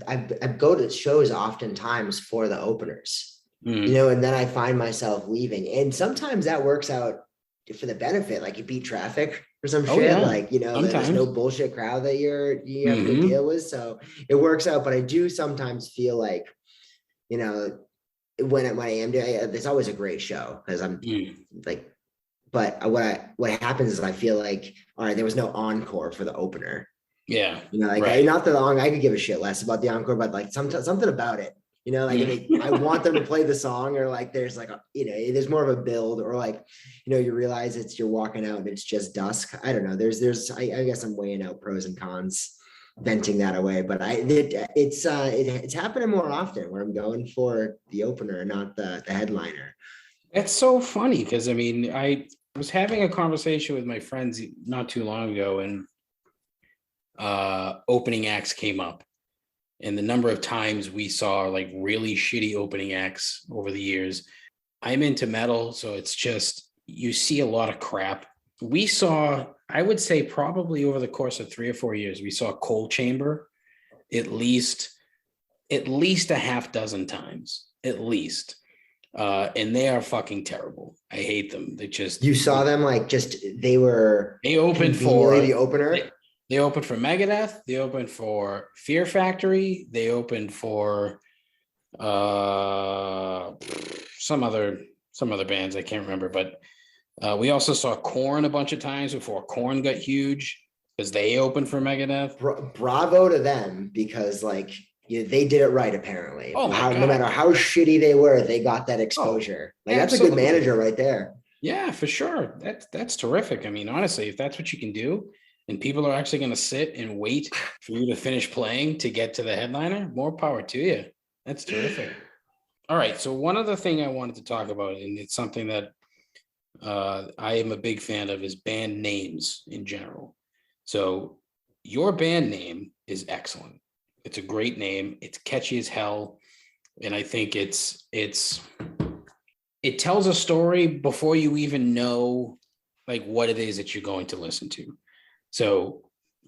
I go to shows oftentimes for the openers, Mm. and then I find myself leaving, and sometimes that works out for the benefit, like you beat traffic or some Oh shit, yeah. like there's no Sometimes. bullshit crowd that you have to Mm-hmm. deal with, so it works out. But I do sometimes feel like you know when I am doing it's always a great show because I'm like. But what happens is I feel like, all right, there was no encore for the opener. Yeah. Like right. not that long I could give a shit less about the encore, but like something about it, like I want them to play the song, or like there's like there's more of a build, or like you realize you're walking out and it's just dusk. I don't know. I guess I'm weighing out pros and cons, venting that away, but it's happening more often where I'm going for the opener, not the headliner. That's so funny because I mean I was having a conversation with my friends not too long ago, and opening acts came up, and the number of times we saw like really shitty opening acts over the years. I'm into metal, so it's just you see a lot of crap. We saw, I would say, probably over the course of 3 or 4 years, we saw Cold Chamber at least a half dozen times, at least. And they are fucking terrible. I hate them. You saw them like they opened for the opener. They opened for Megadeth. They opened for Fear Factory. They opened for some other bands I can't remember. But we also saw Korn a bunch of times before Korn got huge because they opened for Megadeth. Bravo to them, because like they did it right apparently. Oh my God. No matter how shitty they were, they got that exposure. Like that's absolutely. a good manager right there. Yeah, for sure. That's terrific. I mean, honestly, if that's what you can do, and people are actually going to sit and wait for you to finish playing to get to the headliner, more power to you. That's terrific. All right. So one other thing I wanted to talk about, and it's something that I am a big fan of, is band names in general. So your band name is excellent. It's a great name. It's catchy as hell. And I think it tells a story before you even know like what it is that you're going to listen to. So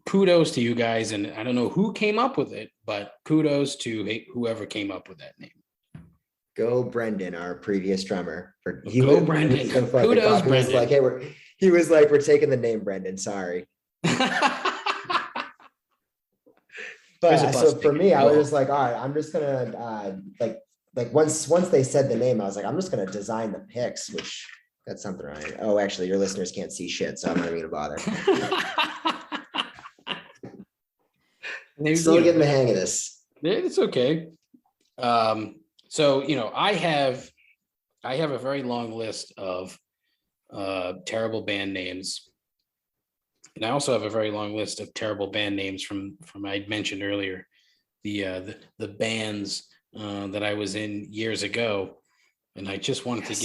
kudos to you guys. And I don't know who came up with it, but kudos to whoever came up with that name. Go Brendan, our previous drummer. Go Brendan. Kudos, Brendan. Like, hey, we're taking the name Brendan. Sorry. But so for me, I was just like, all right, I'm just gonna like once they said the name, I was like, I'm just gonna design the picks, which that's something right. Oh, actually, your listeners can't see shit, so I'm not even gonna bother. Still getting the hang of this. It's okay. So I have a very long list of terrible band names. And I also have a very long list of terrible band names from I mentioned earlier, the bands that I was in years ago, and I just wanted to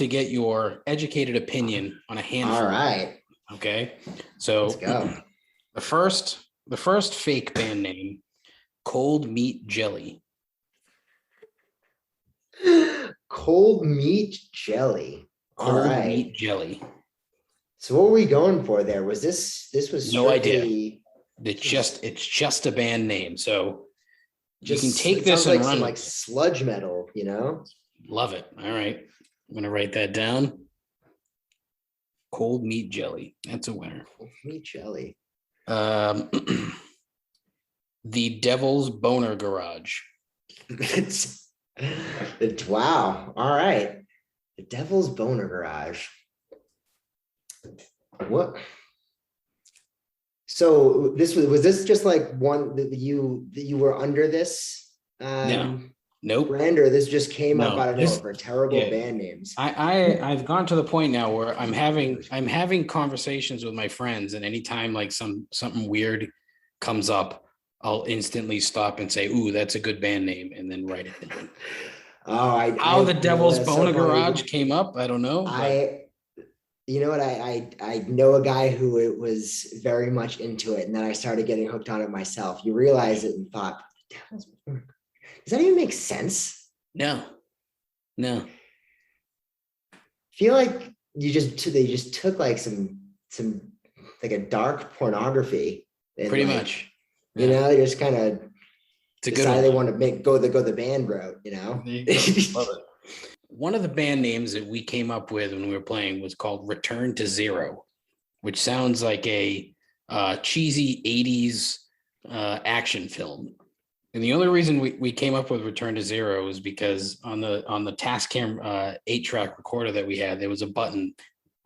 get your educated opinion on a handful. All right. Okay. So let's go. The first fake band name, Cold Meat Jelly. Cold Meat Jelly. All right. Cold Meat Jelly. So what were we going for there? Was this was no idea. It's just a band name. So you can take this and run like sludge metal, Love it. All right. I'm gonna write that down. Cold Meat Jelly. That's a winner. Cold Meat Jelly. The Devil's Boner Garage. Wow. All right. The Devil's Boner Garage. What? So this was this just like one that you were under this Nope. brand, or this just came up out of nowhere for terrible yeah. band names? I've gone to the point now where I'm having conversations with my friends, and anytime like something weird comes up, I'll instantly stop and say, "Ooh, that's a good band name," and then write it down. How the Devil's Boner Garage came up, I don't know. You know what? I know a guy who was very much into it, and then I started getting hooked on it myself. You realize it and thought, does that even make sense? No. I feel like they just took like some like a dark pornography. And pretty like, much. You know, they just kind of decided they want to go the band route, you know? Love it. One of the band names that we came up with when we were playing was called Return to Zero, which sounds like a cheesy 80s action film. And the only reason we came up with Return to Zero is because on the Tascam 8-track recorder that we had, there was a button,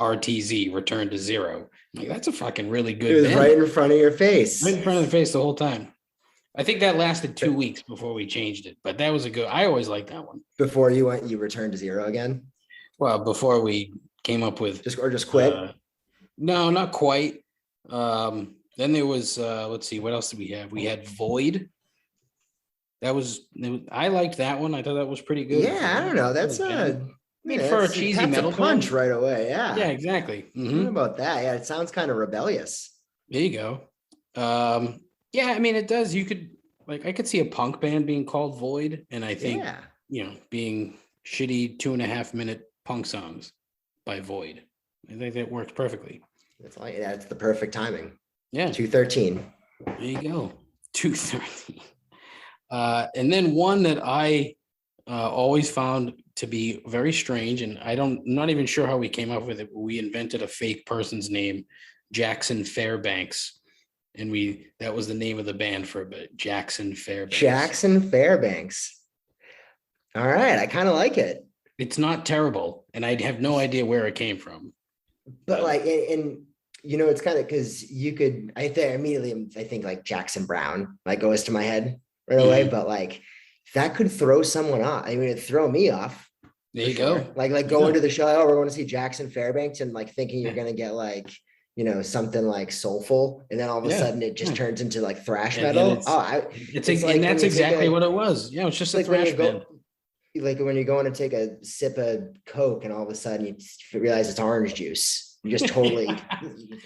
RTZ, Return to Zero. I'm like, that's a fucking really good It was band. right in front of your face. Right in front of the face the whole time. I think that lasted 2 weeks before we changed it, but that was I always liked that one. Before you returned to zero again? Well, before we came up with just quit? No, not quite. Then there was let's see, what else did we have? We had Void. I liked that one. I thought that was pretty good. Yeah, I don't know. That's for a cheesy metal punch band. Right away. Yeah. Yeah, exactly. What about that? Yeah, it sounds kind of rebellious. There you go. Yeah, I mean, it does. You could I could see a punk band being called Void, and I think being shitty 2.5-minute punk songs by Void. I think that works perfectly. That's the perfect timing. Yeah. 213. There you go. 213. And then one that I always found to be very strange, and I'm not even sure how we came up with it. We invented a fake person's name, Jackson Fairbanks. And that was the name of the band for a bit, Jackson Fairbanks. Jackson Fairbanks. All right. I kind of like it. It's not terrible. And I have no idea where it came from. But like, and you know, it's kind of because you could, I think like Jackson Brown, like goes to my head right away. But like, that could throw someone off. I mean, it'd throw me off. There you go. Like going to the show, we're going to see Jackson Fairbanks, and like thinking you're going to get like, you know, something like soulful, and then all of a sudden it just turns into like thrash metal. It's like, and that's exactly what it was. Yeah, it's just like a thrash band. Like when you're going to take a sip of Coke, and all of a sudden you realize it's orange juice. You just totally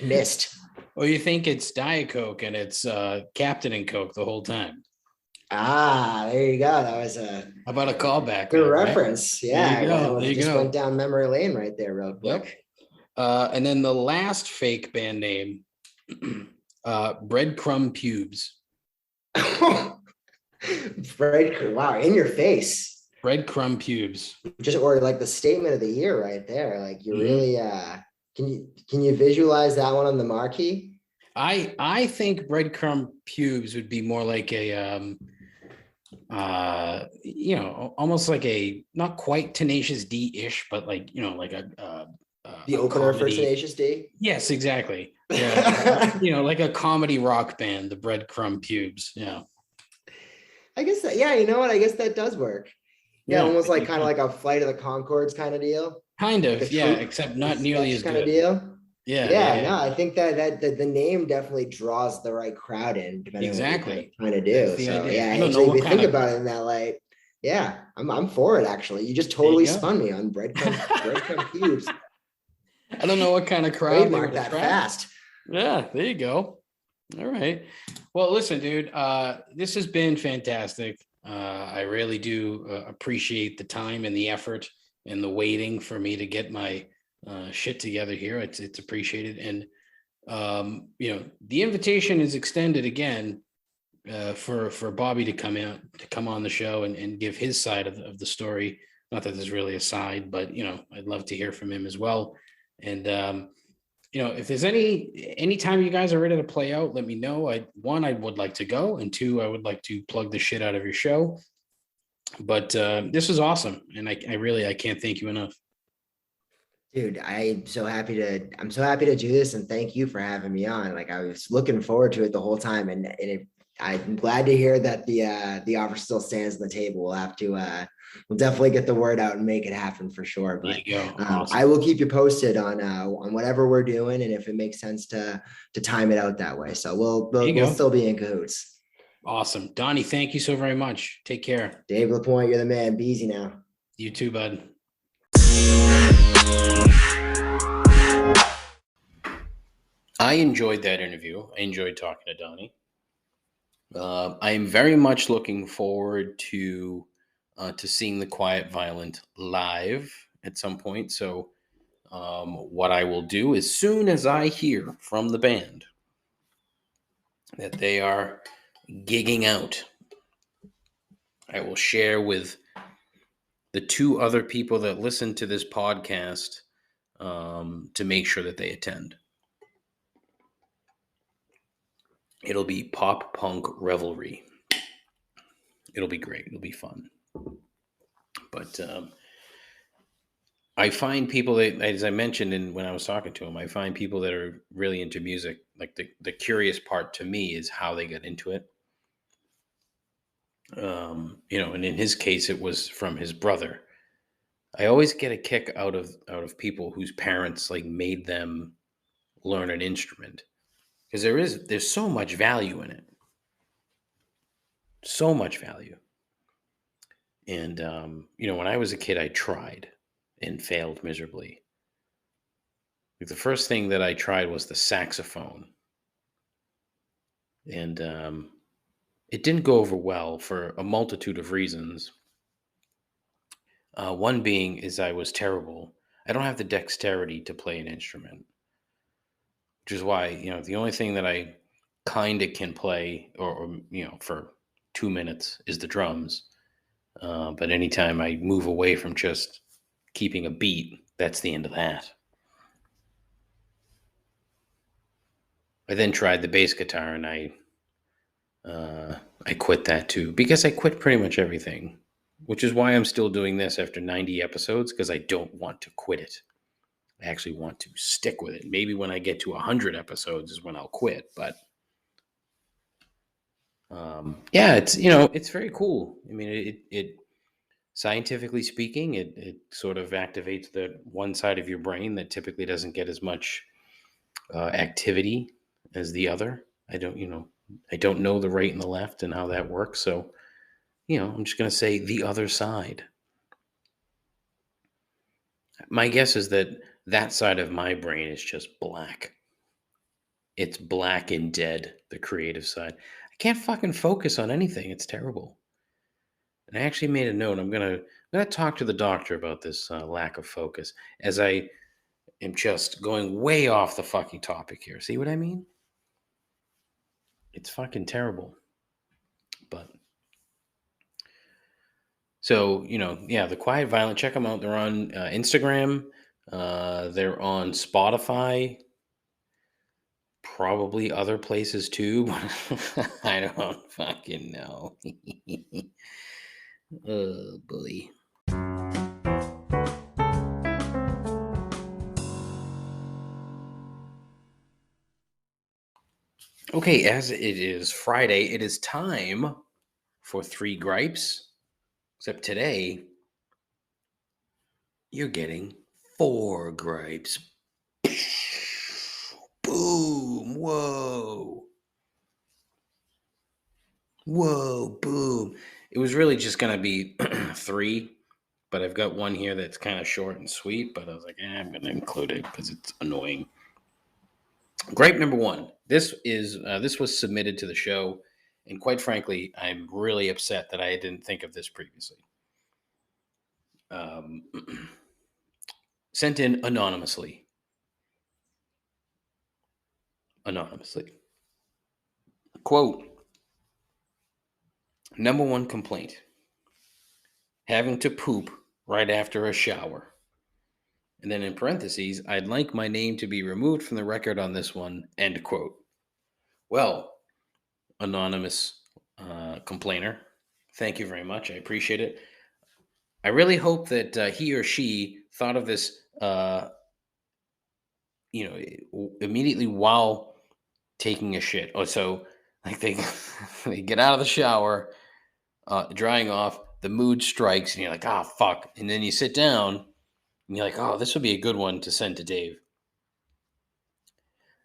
missed. Or you think it's Diet Coke, and it's Captain and Coke the whole time. There you go. That was how about a callback? Good reference. Right? Yeah, there you go. Went down memory lane right there, real quick. Yep. And then the last fake band name, Breadcrumb Pubes. Wow, in your face. Breadcrumb Pubes. Or like the statement of the year right there. Like you really can you visualize that one on the marquee? I think Breadcrumb Pubes would be more like a almost like a not quite Tenacious D-ish, but like like the opener for Tenacious D? Yes, exactly. Yeah. Like a comedy rock band, the Breadcrumb Pubes. Yeah. I guess that, you know what? I guess that does work. Yeah, almost like kind of like a Flight of the Conchords kind of deal. Kind of, except not nearly as kind good. Of deal. Yeah. No, I think that the name definitely draws the right crowd in, depending on what you're trying to do. So if you think about it in that light, I'm for it actually. You just totally spun me on breadcrumb pubes. I don't know what kind of crowd. Trademark that fast. Yeah, there you go. All right. Well, listen, dude, this has been fantastic. I really do appreciate the time and the effort and the waiting for me to get my shit together here. It's appreciated. And, the invitation is extended again for Bobby to come on the show and give his side of the story. Not that there's really a side, but, I'd love to hear from him as well. And, if there's any time you guys are ready to play out, let me know. I would like to go, and two, I would like to plug the shit out of your show. But this was awesome, and I can't thank you enough. Dude, I'm so happy to do this, and thank you for having me on. Like, I was looking forward to it the whole time, and I'm glad to hear that the offer still stands on the table. We'll definitely get the word out and make it happen for sure. There But you go. Awesome. I will keep you posted on whatever we're doing, and if it makes sense to time it out that way. So we'll still be in cahoots. Awesome. Donnie, thank you so very much. Take care. Dave LaPointe, you're the man. Be easy now. You too, bud. I enjoyed that interview. I enjoyed talking to Donnie. I am very much looking forward to seeing the Quiet Violent live at some point. So what I will do, as soon as I hear from the band that they are gigging out, I will share with the two other people that listen to this podcast to make sure that they attend. It'll be pop punk revelry. It'll be great. It'll be fun. But I find people that, as I mentioned when I was talking to them, I find people that are really into music. Like the curious part to me is how they got into it. And in his case, it was from his brother. I always get a kick out of people whose parents like made them learn an instrument, because there's so much value in it. So much value. And, when I was a kid, I tried and failed miserably. Like the first thing that I tried was the saxophone. And it didn't go over well for a multitude of reasons. One being is I was terrible. I don't have the dexterity to play an instrument, which is why, the only thing that I kind of can play or for 2 minutes is the drums. But anytime I move away from just keeping a beat, that's the end of that. I then tried the bass guitar, and I quit that too, because I quit pretty much everything, which is why I'm still doing this after 90 episodes, because I don't want to quit it. I actually want to stick with it. Maybe when I get to 100 episodes is when I'll quit, but it's very cool. I mean, it scientifically speaking, it sort of activates the one side of your brain that typically doesn't get as much activity as the other. I don't know the right and the left and how that works. So, I'm just going to say the other side. My guess is that side of my brain is just black. It's black and dead, the creative side. I can't fucking focus on anything. It's terrible. And I actually made a note. I'm gonna talk to the doctor about this lack of focus, as I am just going way off the fucking topic here. See what I mean? It's fucking terrible. But so, the Quiet Violent, check them out. They're on Instagram. They're on Spotify. Probably other places too, but I don't fucking know. Oh, boy. Okay, as it is Friday, it is time for 3 gripes. Except today, you're getting 4 gripes. Boom. Whoa. Whoa. Boom. It was really just going to be 3, but I've got one here that's kind of short and sweet, but I was like, I'm going to include it because it's annoying. Gripe number 1. This was submitted to the show, and quite frankly, I'm really upset that I didn't think of this previously. Sent in anonymously. Quote, number 1 complaint: having to poop right after a shower. And then in parentheses, I'd like my name to be removed from the record on this one, end quote. Well, anonymous complainer, thank you very much. I appreciate it. I really hope that he or she thought of this, immediately while taking a shit. Oh, so like they they get out of the shower, drying off, the mood strikes, and you're like, ah, fuck. And then you sit down, and you're like, oh, this would be a good one to send to Dave.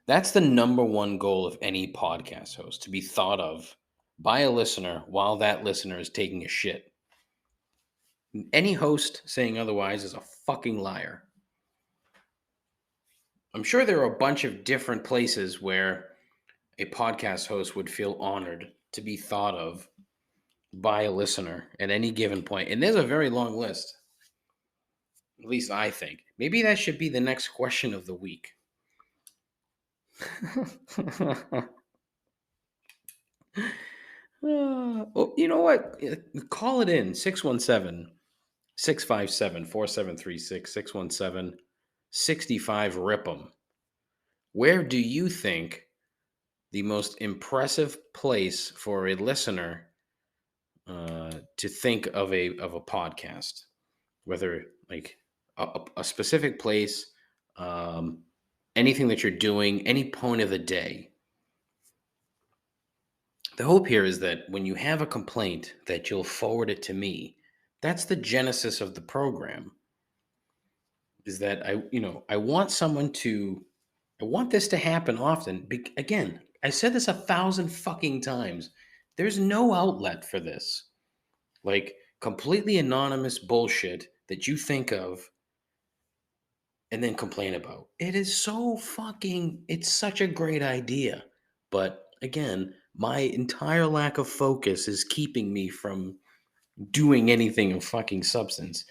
That's the number one goal of any podcast host, to be thought of by a listener while that listener is taking a shit. Any host saying otherwise is a fucking liar. I'm sure there are a bunch of different places where a podcast host would feel honored to be thought of by a listener at any given point. And there's a very long list. At least I think. Maybe that should be the next question of the week. Oh, you know what? Call it in 617 657 4736 617 65 Rip'em. Where do you think the most impressive place for a listener to think of a podcast, whether like a specific place, anything that you're doing, any point of the day? The hope here is that when you have a complaint, that you'll forward it to me. That's the genesis of the program. Is that I want I want this to happen often. Again, I said this 1,000 fucking times. There's no outlet for this. Like completely anonymous bullshit that you think of and then complain about. It is so fucking, it's such a great idea. But again, my entire lack of focus is keeping me from doing anything of fucking substance.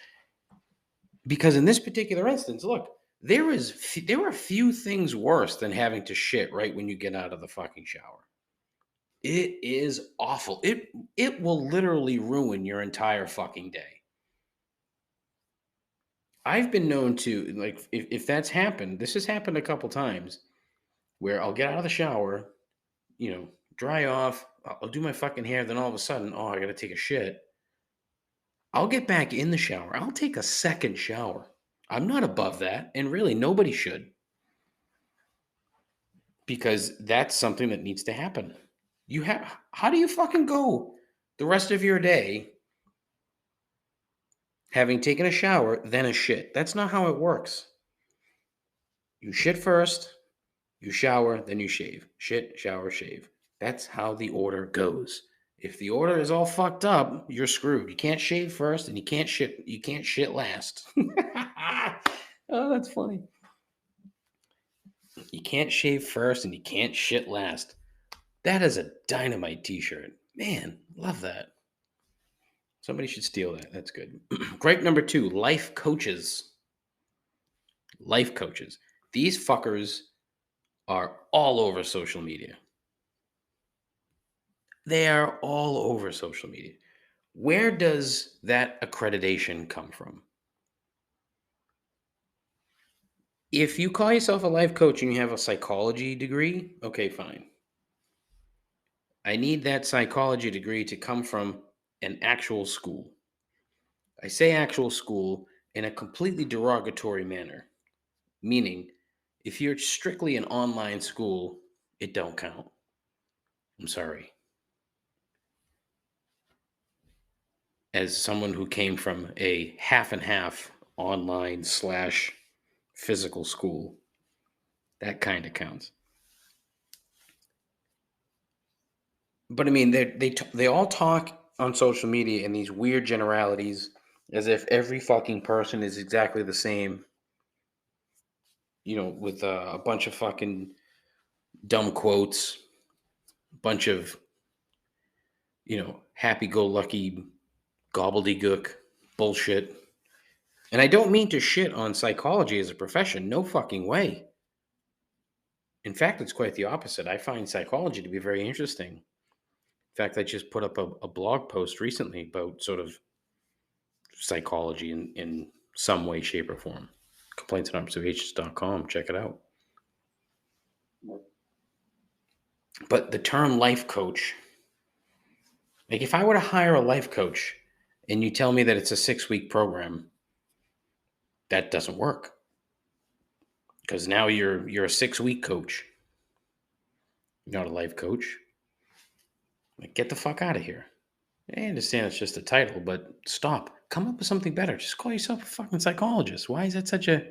Because in this particular instance, look, there are few things worse than having to shit right when you get out of the fucking shower. It is awful. It will literally ruin your entire fucking day. I've been known to, like, if that's happened, this has happened a couple times where I'll get out of the shower, dry off, I'll do my fucking hair, then all of a sudden, oh, I gotta take a shit. I'll get back in the shower. I'll take a second shower. I'm not above that, and really nobody should. Because that's something that needs to happen. How do you fucking go the rest of your day having taken a shower, then a shit? That's not how it works. You shit first, you shower, then you shave. Shit, shower, shave. That's how the order goes. If the order is all fucked up, you're screwed. You can't shave first and you can't shit last. Oh, that's funny. You can't shave first and you can't shit last. That is a dynamite t-shirt. Man, love that. Somebody should steal that. That's good. Gripe number 2, life coaches. Life coaches. These fuckers are all over social media. They are all over social media. Where does that accreditation come from? If you call yourself a life coach and you have a psychology degree, okay, fine. I need that psychology degree to come from an actual school. I say actual school in a completely derogatory manner, meaning if you're strictly an online school, it don't count. I'm sorry. As someone who came from a half and half online / physical school, that kind of counts. But I mean, they all talk on social media in these weird generalities as if every fucking person is exactly the same, with a bunch of fucking dumb quotes, a bunch of, happy-go-lucky gobbledygook bullshit. And I don't mean to shit on psychology as a profession. No fucking way. In fact, it's quite the opposite. I find psychology to be very interesting. In fact, I just put up a blog post recently about sort of psychology in some way, shape, or form. complaintsandobservations.com. Check it out. But the term life coach, like if I were to hire a life coach and you tell me that it's a 6-week program, that doesn't work. Because now you're a 6-week coach. You're not a life coach. Like, get the fuck out of here. I understand it's just a title, but stop. Come up with something better. Just call yourself a fucking psychologist. Why is that such a...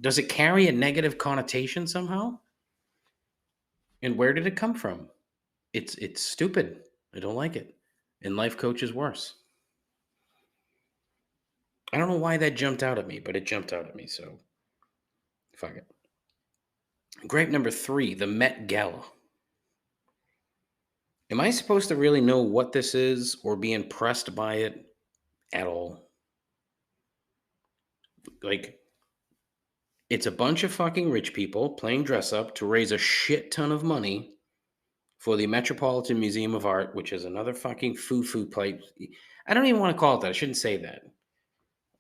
does it carry a negative connotation somehow? And where did it come from? It's stupid. I don't like it. And life coach is worse. I don't know why that jumped out at me, but it jumped out at me, so fuck it. Gripe number 3, the Met Gala. Am I supposed to really know what this is or be impressed by it at all? Like, it's a bunch of fucking rich people playing dress up to raise a shit ton of money for the Metropolitan Museum of Art, which is another fucking foo-foo place. I don't even want to call it that. I shouldn't say that.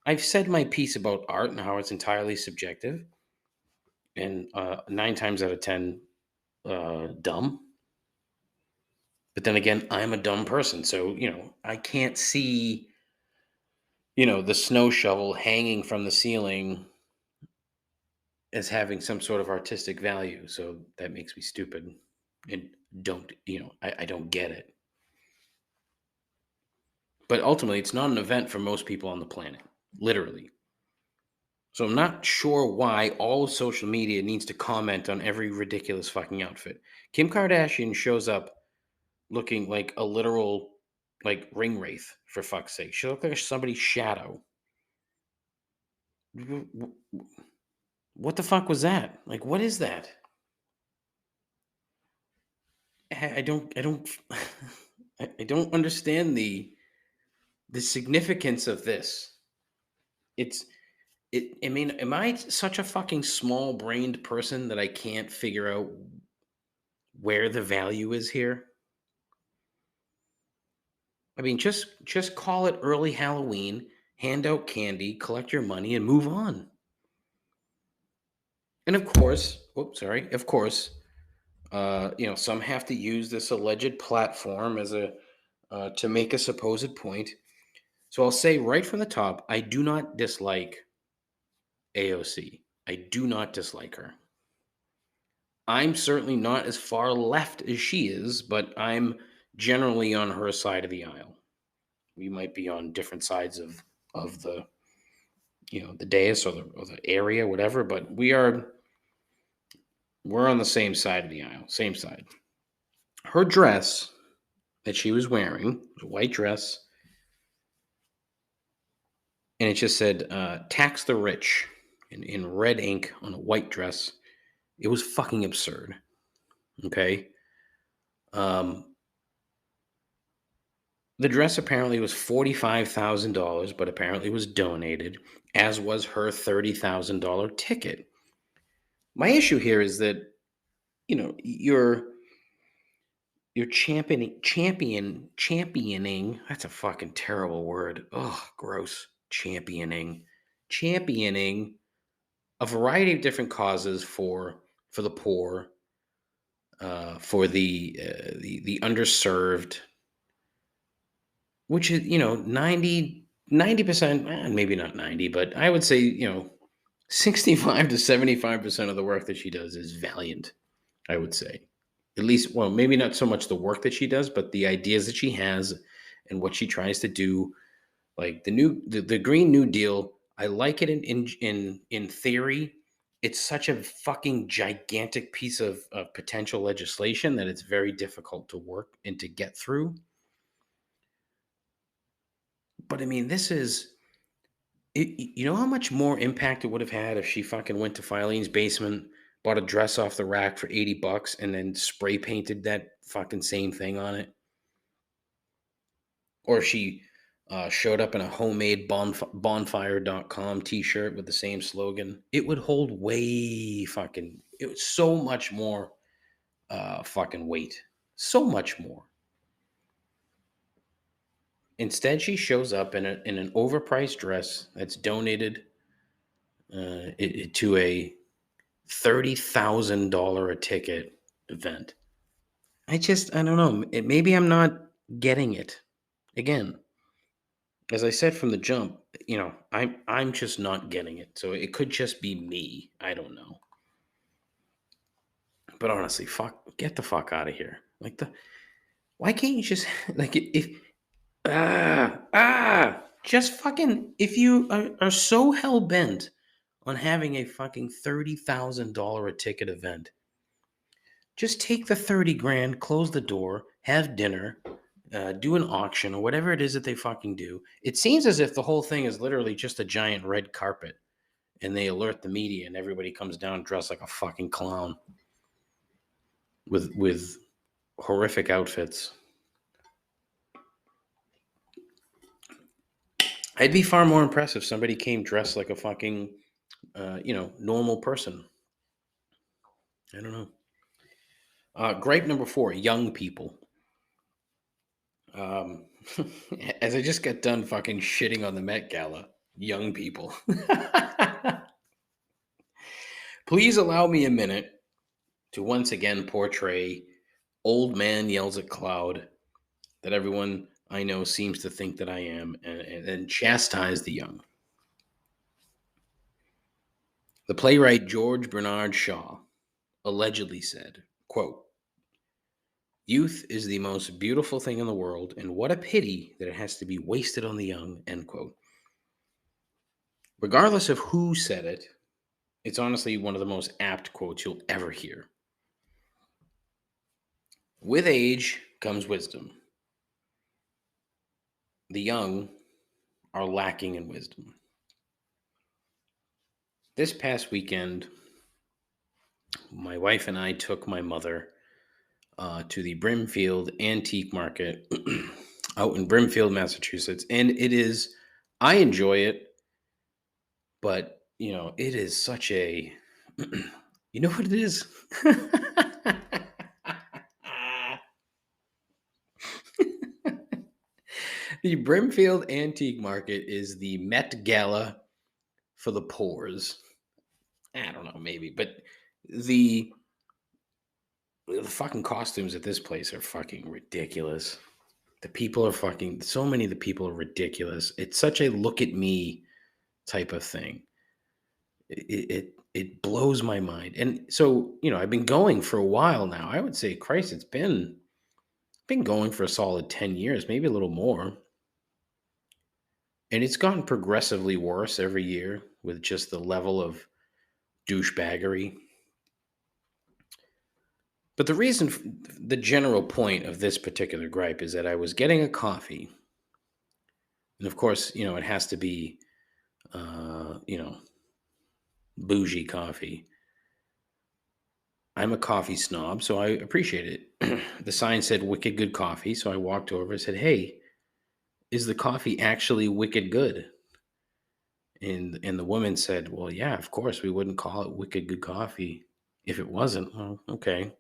I've said my piece about art and how it's entirely subjective and 9 times out of 10 dumb. But then again, I'm a dumb person. So, I can't see, the snow shovel hanging from the ceiling as having some sort of artistic value. So that makes me stupid and I don't get it. But ultimately, it's not an event for most people on the planet, literally. So I'm not sure why all of social media needs to comment on every ridiculous fucking outfit. Kim Kardashian shows up looking like a literal, like, ring wraith, for fuck's sake. She looked like somebody's shadow. What the fuck was that? Like, what is that? I don't I don't understand the significance of this. I mean, am I such a fucking small-brained person that I can't figure out where the value is here? I mean, just call it early Halloween, hand out candy, collect your money, and move on. And of course, some have to use this alleged platform as to make a supposed point. So I'll say right from the top, I do not dislike AOC. I do not dislike her. I'm certainly not as far left as she is, but I'm generally on her side of the aisle. We might be on different sides of the the dais or the area, whatever, but we're on the same side of the aisle, same side. Her dress that she was wearing was a white dress, and it just said "Tax the Rich" in red ink on a white dress. It was fucking absurd. Okay. The dress apparently was $45,000, but apparently was donated, as was her $30,000 ticket. My issue here is that, you're championing, that's a fucking terrible word. Oh, gross. Championing a variety of different causes for the poor, for the underserved, which is 90%, maybe not 90, but I would say 65 to 75% of the work that she does is valiant. I would say, at least, well, maybe not so much the work that she does, but the ideas that she has and what she tries to do. Like the Green New Deal, I like it in theory. It's such a fucking gigantic piece of potential legislation that it's very difficult to work and to get through. But I mean, this is, you know how much more impact it would have had if she fucking went to Filene's basement, bought a dress off the rack for $80 and then spray painted that fucking same thing on it? Or she showed up in a homemade bonfire.com t-shirt with the same slogan. It would hold it was so much more fucking weight. So much more. Instead, she shows up in an overpriced dress that's donated to a $30,000 a ticket event. I don't know. Maybe I'm not getting it. Again, as I said from the jump, I'm just not getting it. So it could just be me. I don't know. But honestly, get the fuck out of here. Why can't you just like if just fucking if you are so hell bent on having a fucking $30,000 a ticket event, just take the 30 grand, close the door, have dinner, do an auction or whatever it is that they fucking do. It seems as if the whole thing is literally just a giant red carpet and they alert the media and everybody comes down dressed like a fucking clown with horrific outfits. I'd be far more impressed if somebody came dressed like a fucking, normal person. I don't know. Gripe number 4, young people. As I just got done fucking shitting on the Met Gala, young people. Please allow me a minute to once again portray old man yells at cloud that everyone I know seems to think that I am and chastise the young. The playwright George Bernard Shaw allegedly said, quote, "Youth is the most beautiful thing in the world, and what a pity that it has to be wasted on the young," end quote. Regardless of who said it, it's honestly one of the most apt quotes you'll ever hear. With age comes wisdom. The young are lacking in wisdom. This past weekend, my wife and I took my mother to the Brimfield Antique Market out in Brimfield, Massachusetts. And I enjoy it, but, it is such a, you know what it is? The Brimfield Antique Market is the Met Gala for the poors. I don't know, maybe, but the fucking costumes at this place are fucking ridiculous. The people are so many of the people are ridiculous. It's such a look at me type of thing. It blows my mind. And so, I've been going for a while now. I would say, Christ, it's been going for a solid 10 years, maybe a little more. And it's gotten progressively worse every year with just the level of douchebaggery. But the general point of this particular gripe is that I was getting a coffee. And of course, it has to be, bougie coffee. I'm a coffee snob, so I appreciate it. The sign said wicked good coffee. So I walked over and said, "Hey, is the coffee actually wicked good?" And the woman said, "Well, yeah, of course, we wouldn't call it wicked good coffee if it wasn't." Well, okay.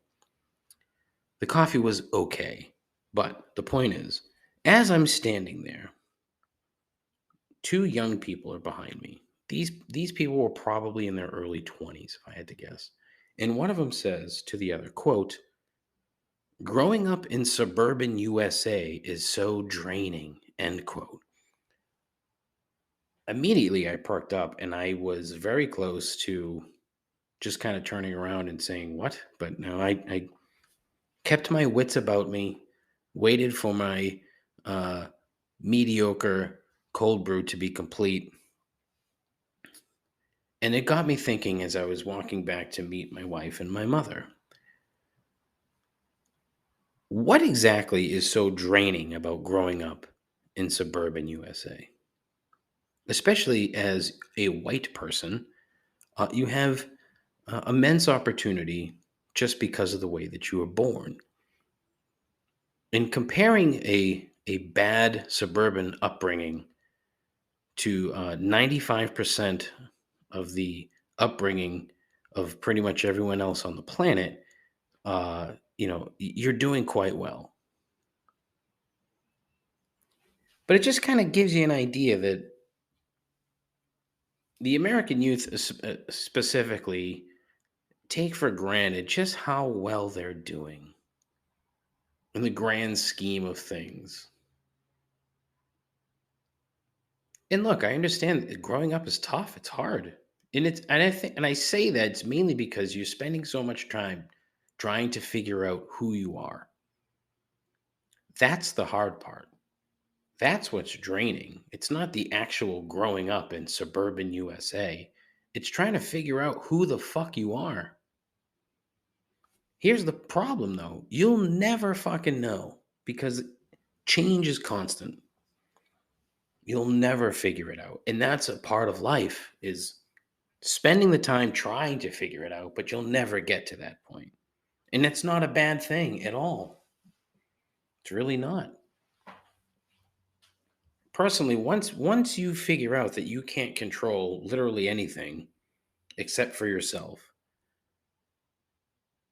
The coffee was okay. But the point is, as I'm standing there, 2 young people are behind me. These people were probably in their early 20s, if I had to guess. And one of them says to the other, quote, "Growing up in suburban USA is so draining," end quote. Immediately, I perked up and I was very close to just kind of turning around and saying, "What?" But no, I kept my wits about me, waited for my mediocre cold brew to be complete. And it got me thinking as I was walking back to meet my wife and my mother. What exactly is so draining about growing up in suburban USA? Especially as a white person, you have immense opportunity just because of the way that you were born. In comparing a bad suburban upbringing to 95% of the upbringing of pretty much everyone else on the planet, you're doing quite well. But it just kind of gives you an idea that the American youth specifically take for granted just how well they're doing in the grand scheme of things. And look, I understand that growing up is tough. It's hard. And I say that it's mainly because you're spending so much time trying to figure out who you are. That's the hard part. That's what's draining. It's not the actual growing up in suburban USA. It's trying to figure out who the fuck you are. Here's the problem though. You'll never fucking know because change is constant. You'll never figure it out. And that's a part of life is spending the time trying to figure it out, but you'll never get to that point. And that's not a bad thing at all. It's really not. Personally, once you figure out that you can't control literally anything except for yourself,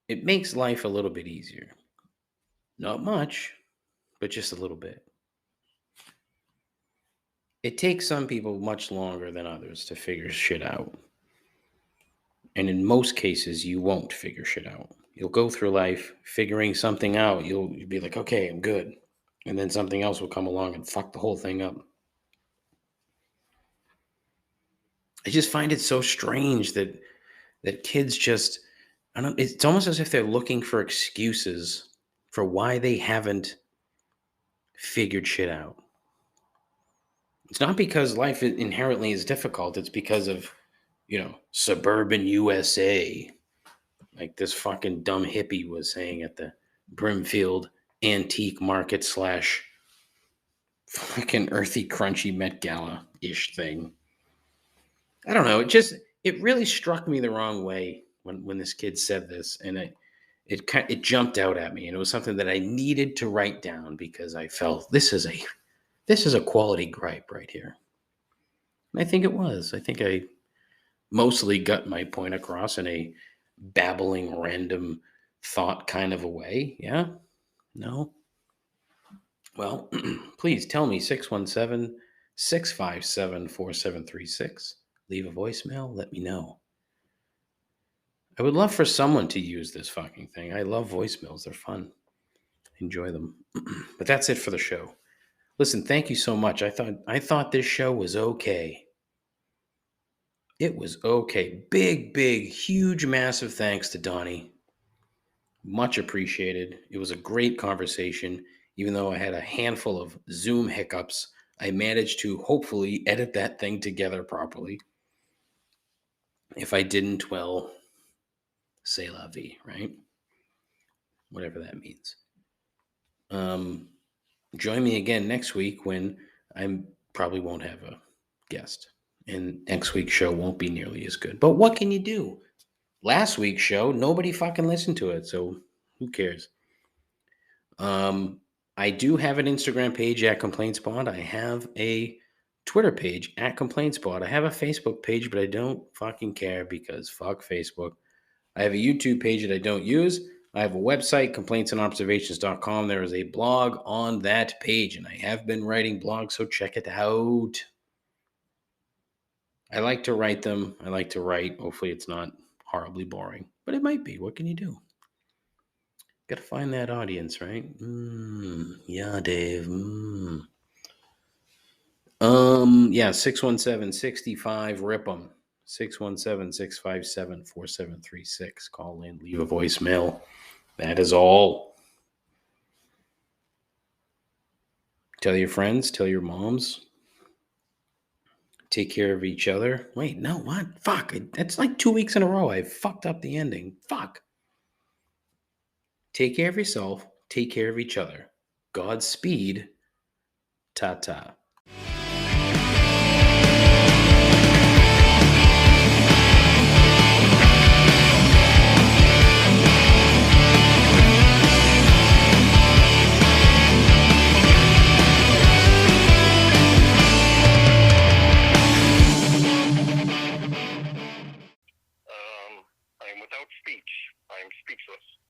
it makes life a little bit easier. Not much, but just a little bit. It takes some people much longer than others to figure shit out. And in most cases, you won't figure shit out. You'll go through life figuring something out. You'll be like, okay, I'm good. And then something else will come along and fuck the whole thing up. I just find it so strange that kids just, I don't, it's almost as if they're looking for excuses for why they haven't figured shit out. It's not because life inherently is difficult. It's because of, suburban USA. Like this fucking dumb hippie was saying at the Brimfield Antique Market / fucking earthy, crunchy Met Gala-ish thing. I don't know. It really struck me the wrong way when this kid said this, and it jumped out at me, and it was something that I needed to write down because I felt this is a quality gripe right here. And I think it was. I think I mostly got my point across in a babbling, random thought kind of a way. Yeah? No? Well, please tell me 617-657-4736. Leave a voicemail. Let me know. I would love for someone to use this fucking thing. I love voicemails. They're fun. Enjoy them. But that's it for the show. Listen, thank you so much. I thought this show was okay. It was okay. Big, huge, massive thanks to Donny. Much appreciated. It was a great conversation. Even though I had a handful of Zoom hiccups, I managed to hopefully edit that thing together properly. If I didn't, well, c'est la vie, right? Whatever that means. Join me again next week when I probably won't have a guest. And next week's show won't be nearly as good. But what can you do? Last week's show, nobody fucking listened to it, so who cares? I do have an Instagram page at ComplainSpot. I have a Twitter page at ComplainSpot. I have a Facebook page, but I don't fucking care because fuck Facebook. I have a YouTube page that I don't use. I have a website, complaintsandobservations.com. There is a blog on that page, and I have been writing blogs, so check it out. I like to write them. I like to write. Hopefully it's not horribly boring, but it might be. What can you do? Got to find that audience, right? Yeah, Dave. Yeah, 617-65-RIP-'em. 617-657-4736. Call in, leave a voicemail. That is all. Tell your friends, tell your moms. Take care of each other. Wait, no, what? Fuck. That's like 2 weeks in a row. I fucked up the ending. Fuck. Take care of yourself. Take care of each other. Godspeed. Ta-ta.